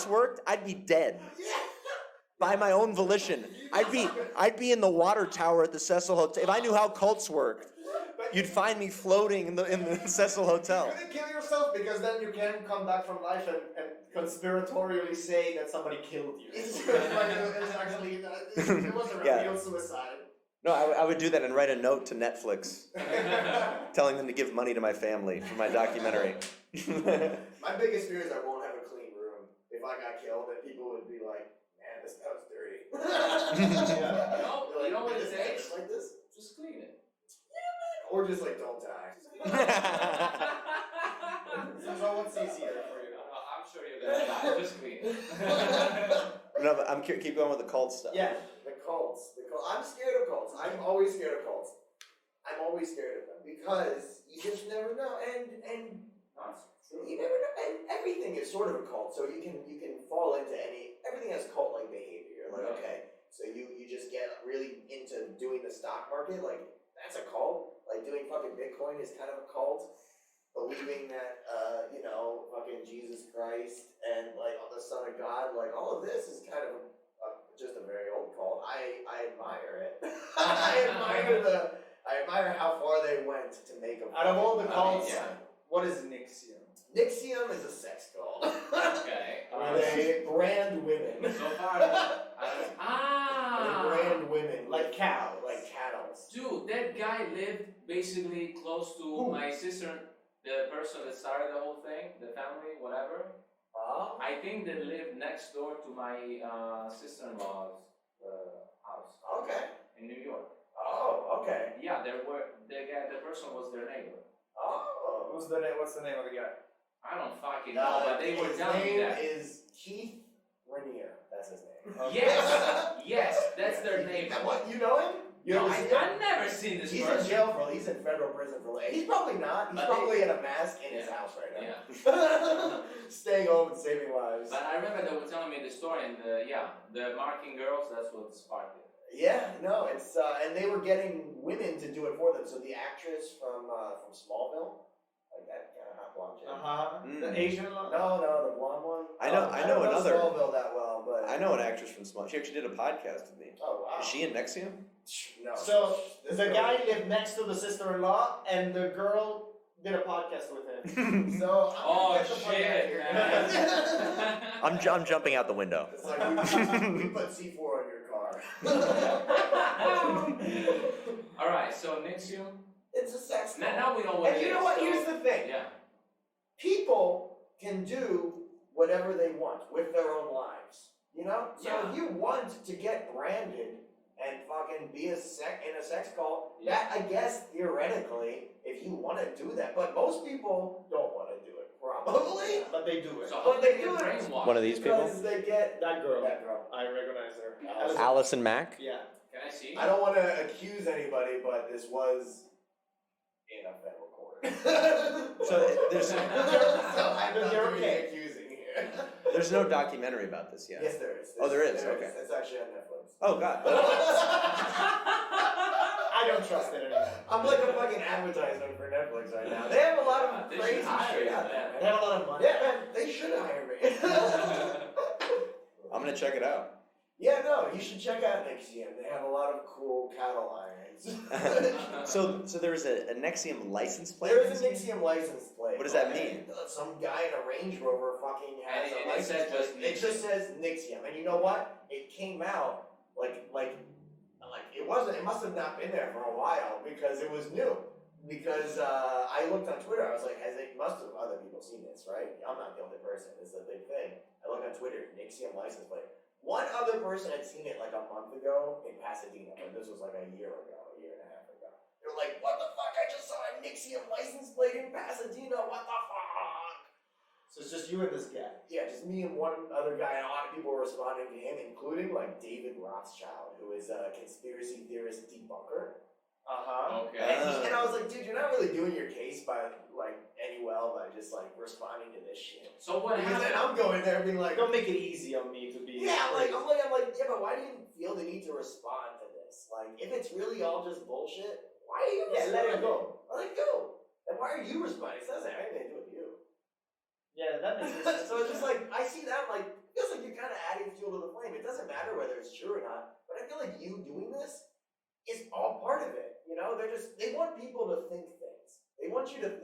worked, I'd be dead. By my own volition. I'd be in the water tower at the Cecil Hotel. If I knew how cults worked, you'd find me floating in the Cecil Hotel. You couldn't kill yourself because then you can come back from life and conspiratorially say that somebody killed you. It's actually, it wasn't a Yeah. real suicide. No, I would do that and write a note to Netflix telling them to give money to my family for my documentary. My biggest fear is I won't have a clean room. If I got killed, then people would be like, man, this house is dirty. Yeah. No, You know what it this takes? house like this? Just clean it. Or just like, don't die. So what's easier for you? I'm sure you're gonna die. Just clean it. No, but keep going with the cult stuff. Yeah, the cults. I'm scared of cults. I'm always scared of cults. I'm always scared of them because you just never know, and you never know, and everything is sort of a cult. So you can fall into everything has cult-like behavior. You're like, okay, so you just get really into doing the stock market, like that's a cult. Like doing fucking Bitcoin is kind of a cult. Believing that fucking Jesus Christ and like the Son of God, like all of this is kind of just a very old cult. I admire it. I admire how far they went to make a. Out of all the cults, yeah. what is Nixium? Nixium is a sex cult. Okay. They brand women. So far, They brand women Like cows. like cattle. Dude, that guy lived basically close to my sister, the person that started the whole thing, the family, whatever. Oh. I think they lived next door to my sister-in-law's house Okay. in New York. Oh, okay. Yeah, the person was their neighbor. Oh. What's the name of the guy? I don't fucking know, but they were His down name there. is Keith Rainier. That's his name. Yes, that's their neighbor. What, you know him? You No, ever seen him? I've never seen this He's in person. jail he's in federal prison for life. He's probably not. He's But probably in a mask in his Yeah. house right now. Yeah. Staying home and saving lives. But I remember they were telling me the story, and the marking girls, that's what sparked it. Yeah, no, it's and they were getting women to do it for them. So the actress from Smallville, like that kind of hot blonde chick. The Asian one? No, the blonde one. I know I don't another- know Smallville that well, but I know an actress from Small. She actually did a podcast with me. Oh wow. Is she in Nexium? No. So This the girl- guy lived next to the sister-in-law, and the girl did a podcast with him. So I'm Oh, gonna get the fuck shit, out of here, man. guys. I'm jumping out the window. It's like we put C4 on your car. All right, so Nixium. It's a sex cult. Now we know what And it you know is, what? so- Here's the thing. Yeah. People can do whatever they want with their own lives. You know? So Yeah. if you want to get branded and fucking be in a sex cult, Yeah. that I guess theoretically, if you want to do that, but most people don't want to do it for Probably, but they do it. So but how they they do get it brainwashed? One of these people? because they get That girl. I recognize her. Allison Mack? Yeah. Can I see? I don't want to accuse anybody, but this was in a federal court. So there's so I'm not You're doing okay. accusing here. there's no documentary about this yet. Yes, there is. Oh, there is? Okay. It's actually on Netflix. Oh God. I don't trust it anymore. I'm like a fucking advertisement for Netflix right now. They have a lot of They crazy should hire shit you, out man. there. They have a lot of money. Yeah, man, they should hire me. I'm gonna check it out. Yeah, no, you should check out Nexium. They have a lot of cool cattle irons. So there's a Nexium license plate? There is a Nexium license plate. What does that mean? Some guy in a Range Rover fucking has And a it license says plate. just It just says Nexium. And you know what? It came out like it wasn't. It must have not been there for a while because it was new. Because I looked on Twitter, I was like, must have other people seen this, right? I'm not the only person. It's a big thing. I look on Twitter, Nexium license plate. One other person had seen it like a month ago in Pasadena, but this was like a year and a half ago. They were like, "What the fuck? I just saw a Nexium license plate in Pasadena. What the fuck?" So it's just you and this guy. Yeah, just me and one other guy, and a lot of people were responding to him, including like David Rothschild, who is a conspiracy theorist debunker. Okay. And I was like, dude, you're not really doing your case by by just like responding to this shit. So what Because then happened? I'm going there being like, Don't make it easy on me to be. yeah, I'm like, yeah, but why do you feel the need to respond to this? Like, if it's really all just bullshit, why are you Yeah, let it responding? go. Let it go. And why are you responding? It doesn't have anything to do with you. Yeah, that makes sense. So it's just like, I see that, like, it feels like you're kind of adding fuel to the flame. It doesn't matter whether it's true or not, but I feel like you doing this is all part of it. You know, they want people to think things. They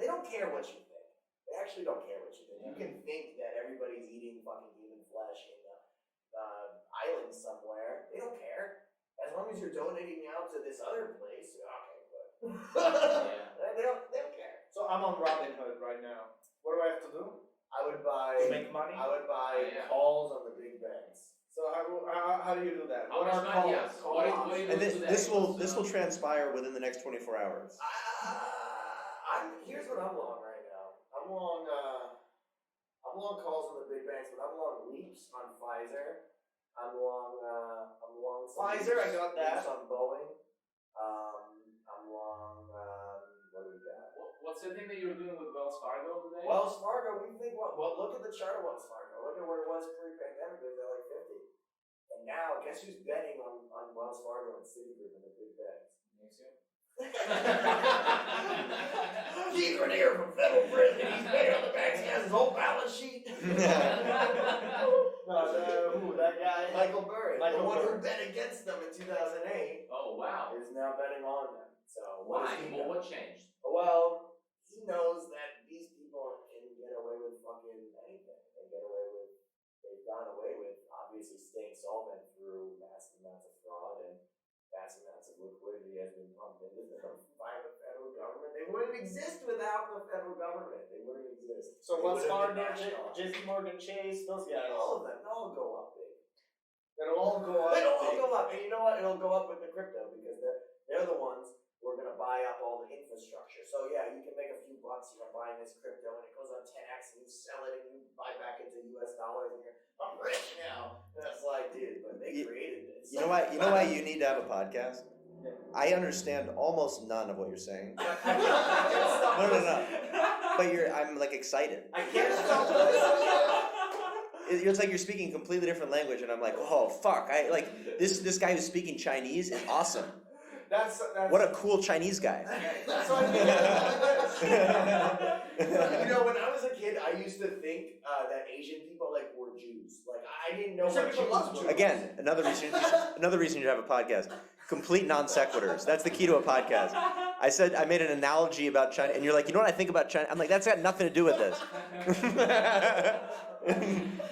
don't care what you think. They actually don't care what you think. You can think that everybody's eating fucking human flesh in the island somewhere. They don't care. As long as you're donating out to this other place, okay, but they don't care. So I'm on Robinhood right now. What do I have to do? I would To buy make money? calls on the big banks. So how do you do that? How What much are money? calls? Yeah. What do you And do today? this will transpire within the next 24 hours. Here's what I'm long right now. I'm long calls on the big banks, but I'm long leaps on Pfizer. I'm long Pfizer, I got that. leaps on Boeing. I'm long what do we got? What's the thing that you're doing with Wells Fargo today? Wells Fargo, we think well look at the chart of Wells Fargo. Look at where it was pre-pandemic, it was at like 50. And now guess who's betting on Wells Fargo and Citigroup in the big bets? Makes you. Keith Raniere from federal prison. He's betting on the banks. He has his whole balance sheet. Who? That guy? Michael Burry, Michael the one Burry. who bet against them in 2008, Oh wow. is now betting on them. So what Why? has he Well, done? what changed? Well, he knows that these people can get away with fucking anything. They've gone away with obviously staying solvent through massive amounts of fraud and massive amounts of liquidity has been pumped into them by the federal government. They wouldn't exist without the federal government. They wouldn't exist. So They Wells would've Fargo, been nationalized. JP Morgan Chase, those guys. All of them, they'll all go up big. It'll all go up. It'll all go up, and you know what? It'll go up with the crypto because they're the ones who are gonna buy up all the infrastructure. So yeah, you can make a few bucks, buying this crypto, and it goes up 10x, and you sell it, and you buy back into US dollars, and I'm rich now. And it's like, dude, but they created this. You know why you need to have a podcast? I understand almost none of what you're saying. No. But I'm like excited. I can't stop It's like you're speaking a completely different language, and I'm like, oh fuck! I like this guy who's speaking Chinese is awesome. That's What a cool Chinese guy. That's what I mean. When I was a kid, I used to think that Asian people were Jews. Like I didn't know what Jews were. Again, another reason you should have a podcast. Complete non sequiturs. That's the key to a podcast. I made an analogy about China, and you're like, you know what I think about China? I'm like, that's got nothing to do with this.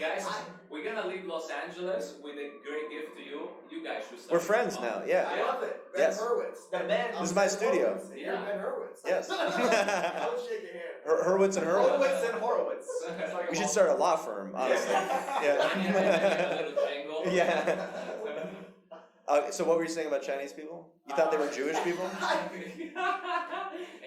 Guys, we're gonna leave Los Angeles with a great gift to you. You guys should start. We're friends now. I Yeah. love it. Ben Yes. Herwitz. This is my studio. You're Ben Herwitz. Yes. I would shake your hand. Hurwitz and Hurwitz. Horowitz and Horowitz. It's like We should start a law firm, honestly. Yeah. Yeah. So what were you saying about Chinese people? You thought they were Jewish people?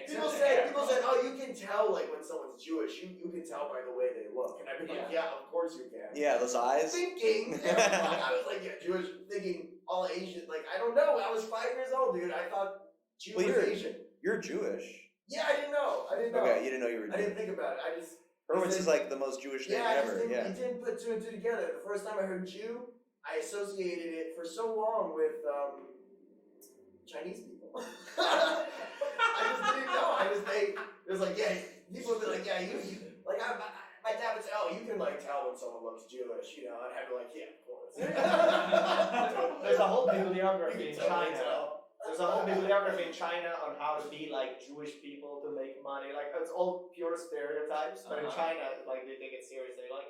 People said, oh, you can tell when someone's someone's Jewish, you can tell by the way they look. And I'd be like, yeah, of course you can. Yeah, those eyes. Thinking, I was like, yeah, Jewish, thinking all Asian. Like, I don't know. I was 5 years old, dude. I thought Jew was Asian. You're Jewish. Yeah, I didn't know. Okay, you didn't know you were Jewish. I didn't think about it. Hurwitz is like the most Jewish name ever. I didn't put two and two together. The first time I heard Jew, I associated it for so long with Chinese people. I just didn't know. It was like, yeah, people would be like, yeah, you like, my dad would say, oh, you can like tell when someone looks Jewish, you know, and I'd be like, yeah, of course. There's a whole bibliography in You can totally China. tell. There's a whole bibliography in China on how to be like Jewish people to make money. Like it's all pure stereotypes, but in China, like they take it serious. They like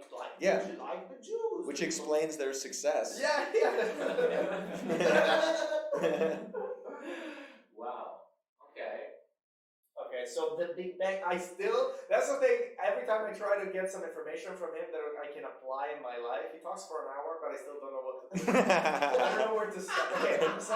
the Jews. Which explains their success. Yeah. Wow. Okay, so the Big Bang, that's the thing, every time I try to get some information from him that I can apply in my life, he talks for an hour, but I still don't know what to do. I don't know where to start.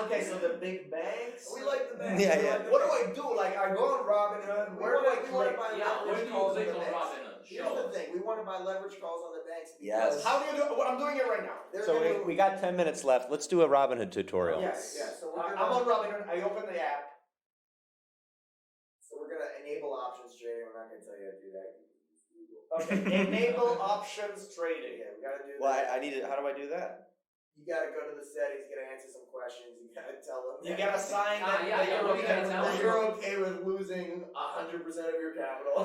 Okay, so the Big Bang. We like the banks. Yeah. What do I do? Like, I go on Robinhood. Where do I we want to click? buy Yeah, where leverage do you calls on click the on banks. Robinhood? Here's the thing. We want to buy leverage calls on the banks. Yes. because- How do you do it? Well, I'm doing it right now. So we got 10 minutes left. Let's do a Robinhood tutorial. Yes. Yeah, so we're I'm gonna- on Robinhood. I open the app. So we're going to enable options trading. We're not going to tell you how to do that. Okay, enable options trading. Yeah, we got to do Well, that. I need it. How do I do that? You got to go to the settings. You got to answer some questions. You got to tell them. You gotta sign Ah, that yeah, that what do you gotta tell that them? you're okay with losing 100% of your capital.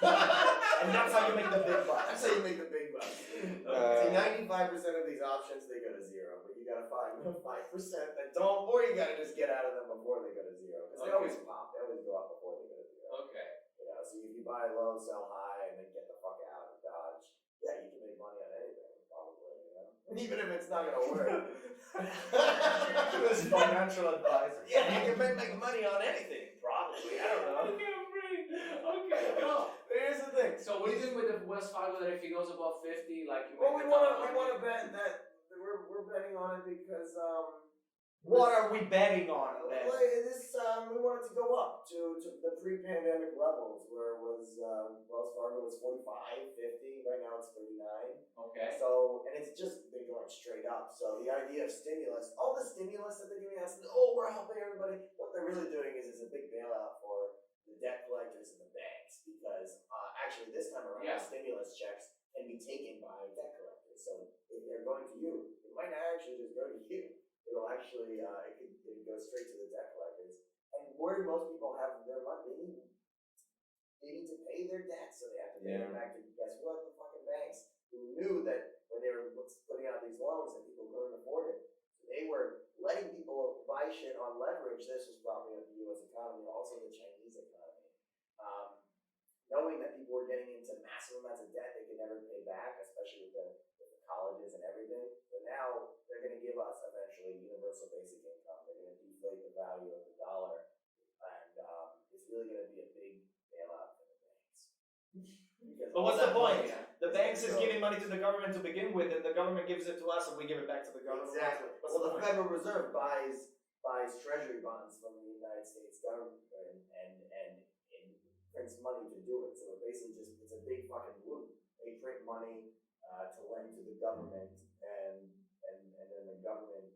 And that's how you make the big bucks. That's how you make the big bucks. See, 95% of these options, they go to zero, but you gotta find the 5% that don't, or you gotta just get out of them before they go to zero. Because they always pop, they always go up before they go to zero. Okay. You know, so if you buy low, sell high, and then get the fuck out and dodge, yeah, you can make money on anything, probably, you know? Even if it's not gonna work. To his financial advisor. Yeah, you can make money on anything, probably, I don't know. Okay, go. Here's the thing. So what do you think with the West Fargo that if he goes above 50, like you Well, make we a ton want of to money? bet that we're betting on it because What are we betting on then? well, this we want it to go up to the pre-pandemic levels where it was Wells Fargo was 45, 50. Right now it's 39. Okay. So and it's just been going straight up. So the idea of stimulus, all the stimulus that they're giving us, we're helping everybody. What they're really doing is a big bailout for the debt collectors and the banks because actually this time around the stimulus checks can be taken by debt collectors. So if they're going to you, it might not actually just go to you. It'll actually it could go straight to the debt collectors. And where most people have their money, they need to pay their debt, so they have to pay it back to guess what? The fucking banks who knew that when they were putting out these loans that people couldn't afford it. They were letting people buy shit on leverage. This was probably of the U.S. economy, also the Chinese economy. Knowing that people were getting into massive amounts of debt they could never pay back, especially with the colleges and everything. But now they're going to give us eventually universal basic income. They're going to deflate the value of the dollar, and it's really going to be a big bailout for the banks. But what's the point? The banks is giving money to the government to begin with, and the government gives it to us, and we give it back to the government. Exactly. What's Well, the the point? Federal Reserve buys treasury bonds from the United States government and prints money to do it. So it basically it's a big fucking loop. They print money to lend to the government, and then the government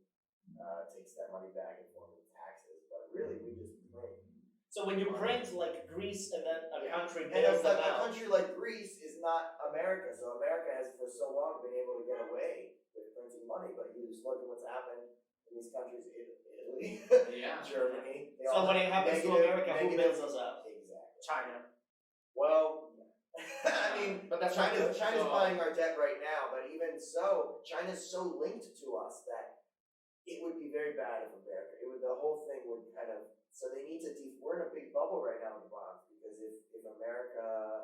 takes that money back in form of taxes. But really, we just print. So when you print like Greece and then a country And bails it's them like a out. country like Greece is not America. So America has for so long been able to get away with printing money. But you just look at what's happened in these countries, Italy, Yeah. Germany. They So all when it have happens to negative- America, who negative- bails us out? Exactly. China. Well, I mean, But that's not China's good. buying our debt right now. But even so, China's so linked to us that it would be very bad if America. The whole thing would kind of. So they need to. We're in a big bubble right now in the bonds because if America.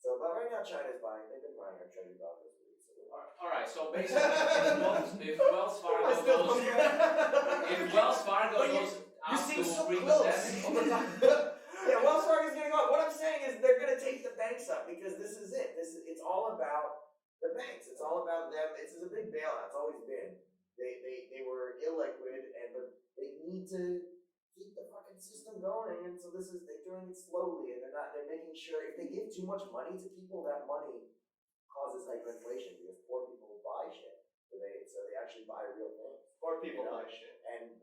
But right now China's buying. They've been buying our treasury bonds this week. So All right. So basically, if Wells Fargo goes you up seem to so bring close. the Yeah, Wells Fargo's getting on. What I'm saying is they're going to take the banks up because this is it. It's all about the banks. It's all about them. It's a big bailout. It's always been. They were illiquid, but they need to keep the fucking system going, and so they're doing it slowly, and they're making sure if they give too much money to people, that money causes hyperinflation because poor people buy shit, so they actually buy real things. Poor people buy shit, and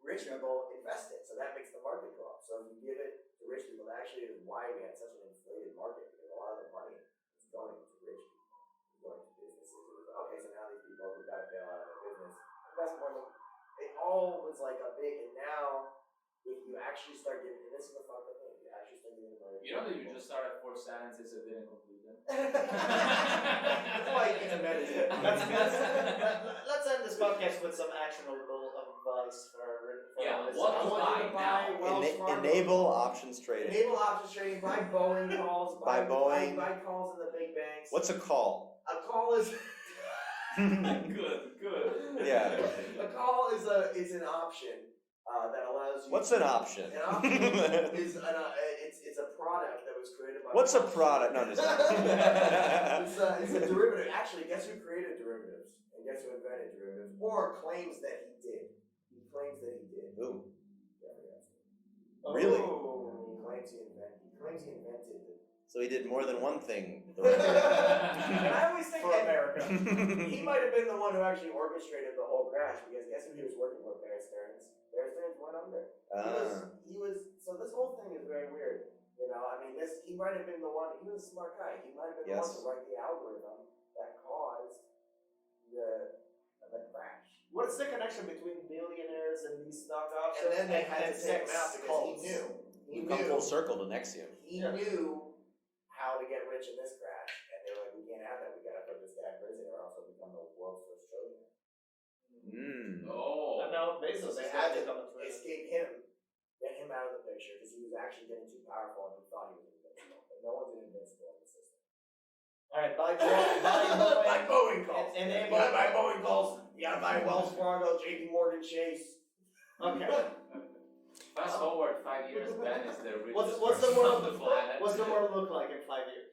rich people invest it, so that makes the market go up. So if you give it to rich people, that actually is why we had such an inflated market, because a lot of the money is going to rich people, going to businesses. Okay, so now these people who got to bail out of their business invest more money. It all was like a big, and now if you actually start giving, and this is the fucking thing, you actually start giving money. You know that you just started 4 sentences and didn't complete them? That's why you can meditate. Let's end this podcast with some actionable advice for Yeah, listeners. what I to want you to buy buy Wells Fargo. Enable options trading. Enable options trading, buy Boeing calls, Buy Boeing. buy calls in the big banks. What's a call? A call is Good. Yeah. a call is an option that allows you. What's an option? An option is it's a product that was created by. What's a product? No, just it's a derivative. Actually, guess who created derivatives? And guess who invented derivatives? Or claims that he did. He claims that he did. Ooh. Yeah, Really? He claims he invented it. So he did more than one thing. And I always think For that America. he might have been the one who actually orchestrated the whole crash, because guess who he was working with? Bear Stearns. Bear Stearns went under. He was. So this whole thing is very weird. You know, I mean, he might have been the one. He was a smart guy. He might have been the one to write the algorithm that caused the crash. What's the connection between billionaires and these stock And options? then they had to take him out because cults? he knew. You come full circle to Nexium. He knew how to get rich in this crash, and they were like, "We can't have that. We gotta put this guy in prison, or else he'll become the world's first trillionaire." Oh. And now Bezos So they is had going to to come to escape him, get him out of the picture, because he was actually getting too powerful, and he thought he was invincible. But no one's invincible in the system. All right, buy Boeing. Buy Boeing calls. And You gotta buy Boeing calls. You gotta buy Wells Fargo, JP Morgan Chase. Okay. Fast forward 5 years, Ben is the richest What's the person world? on the planet. What's the world look like in 5 years?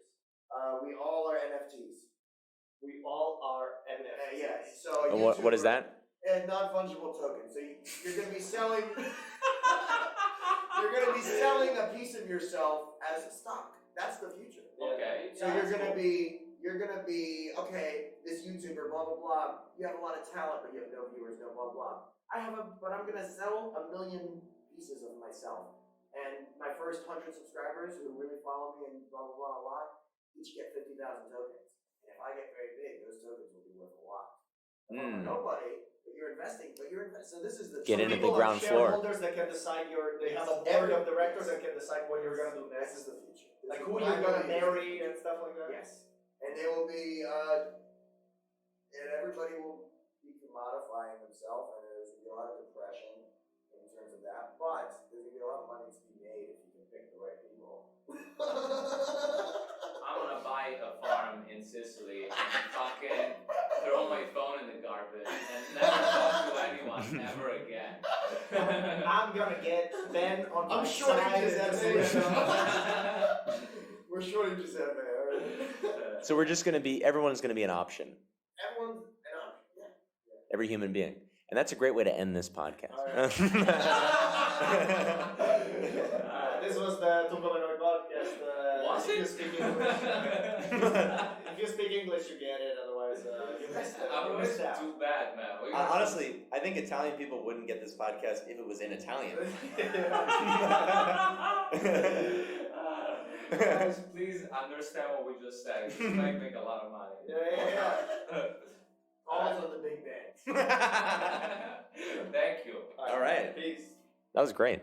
We all are NFTs. We all are NFTs. Yeah. So What is that? Non-fungible token. So you're going to be selling. You're going to be selling a piece of yourself as stock. That's the future. Okay. So you're going to be okay. This YouTuber, blah blah blah. You have a lot of talent, but you have no viewers, no blah blah. But I'm going to sell 1 million pieces of myself, and my first 100 subscribers who really follow me and blah blah blah a lot, each get 50,000 tokens. And if I get very big, those tokens will be worth a lot. Nobody. But you're investing. So this is the Get So into the people ground have floor. shareholders that can decide they have a board of directors that can decide what you're gonna do This next. is the future. Like who you're gonna marry and stuff like that. Yes. And they will be, and everybody will be commodifying themselves, and there's gonna be a lot of depression in terms of that. But there's gonna be a lot of money to be made if you can pick the right people. I'm gonna buy a farm in Sicily and fucking throw my phone in the garbage and never talk to anyone ever again. I'm gonna get Ben on my I'm shorting side. Giuseppe. We're shorting Giuseppe. So we're just everyone's gonna be an option. Everyone's an option. Yeah. Every human being. And that's a great way to end this podcast. This was the TWOCOMENOI podcast. Was if you it? speak English, if you speak English, you get it. Otherwise, you missed it. I You was missed out. too bad, man. Honestly, I think Italian people wouldn't get this podcast if it was in Italian. Guys, please understand what we just said. We might make a lot of money. Yeah. Calls on the big bands. Thank you. All right. Peace. That was great.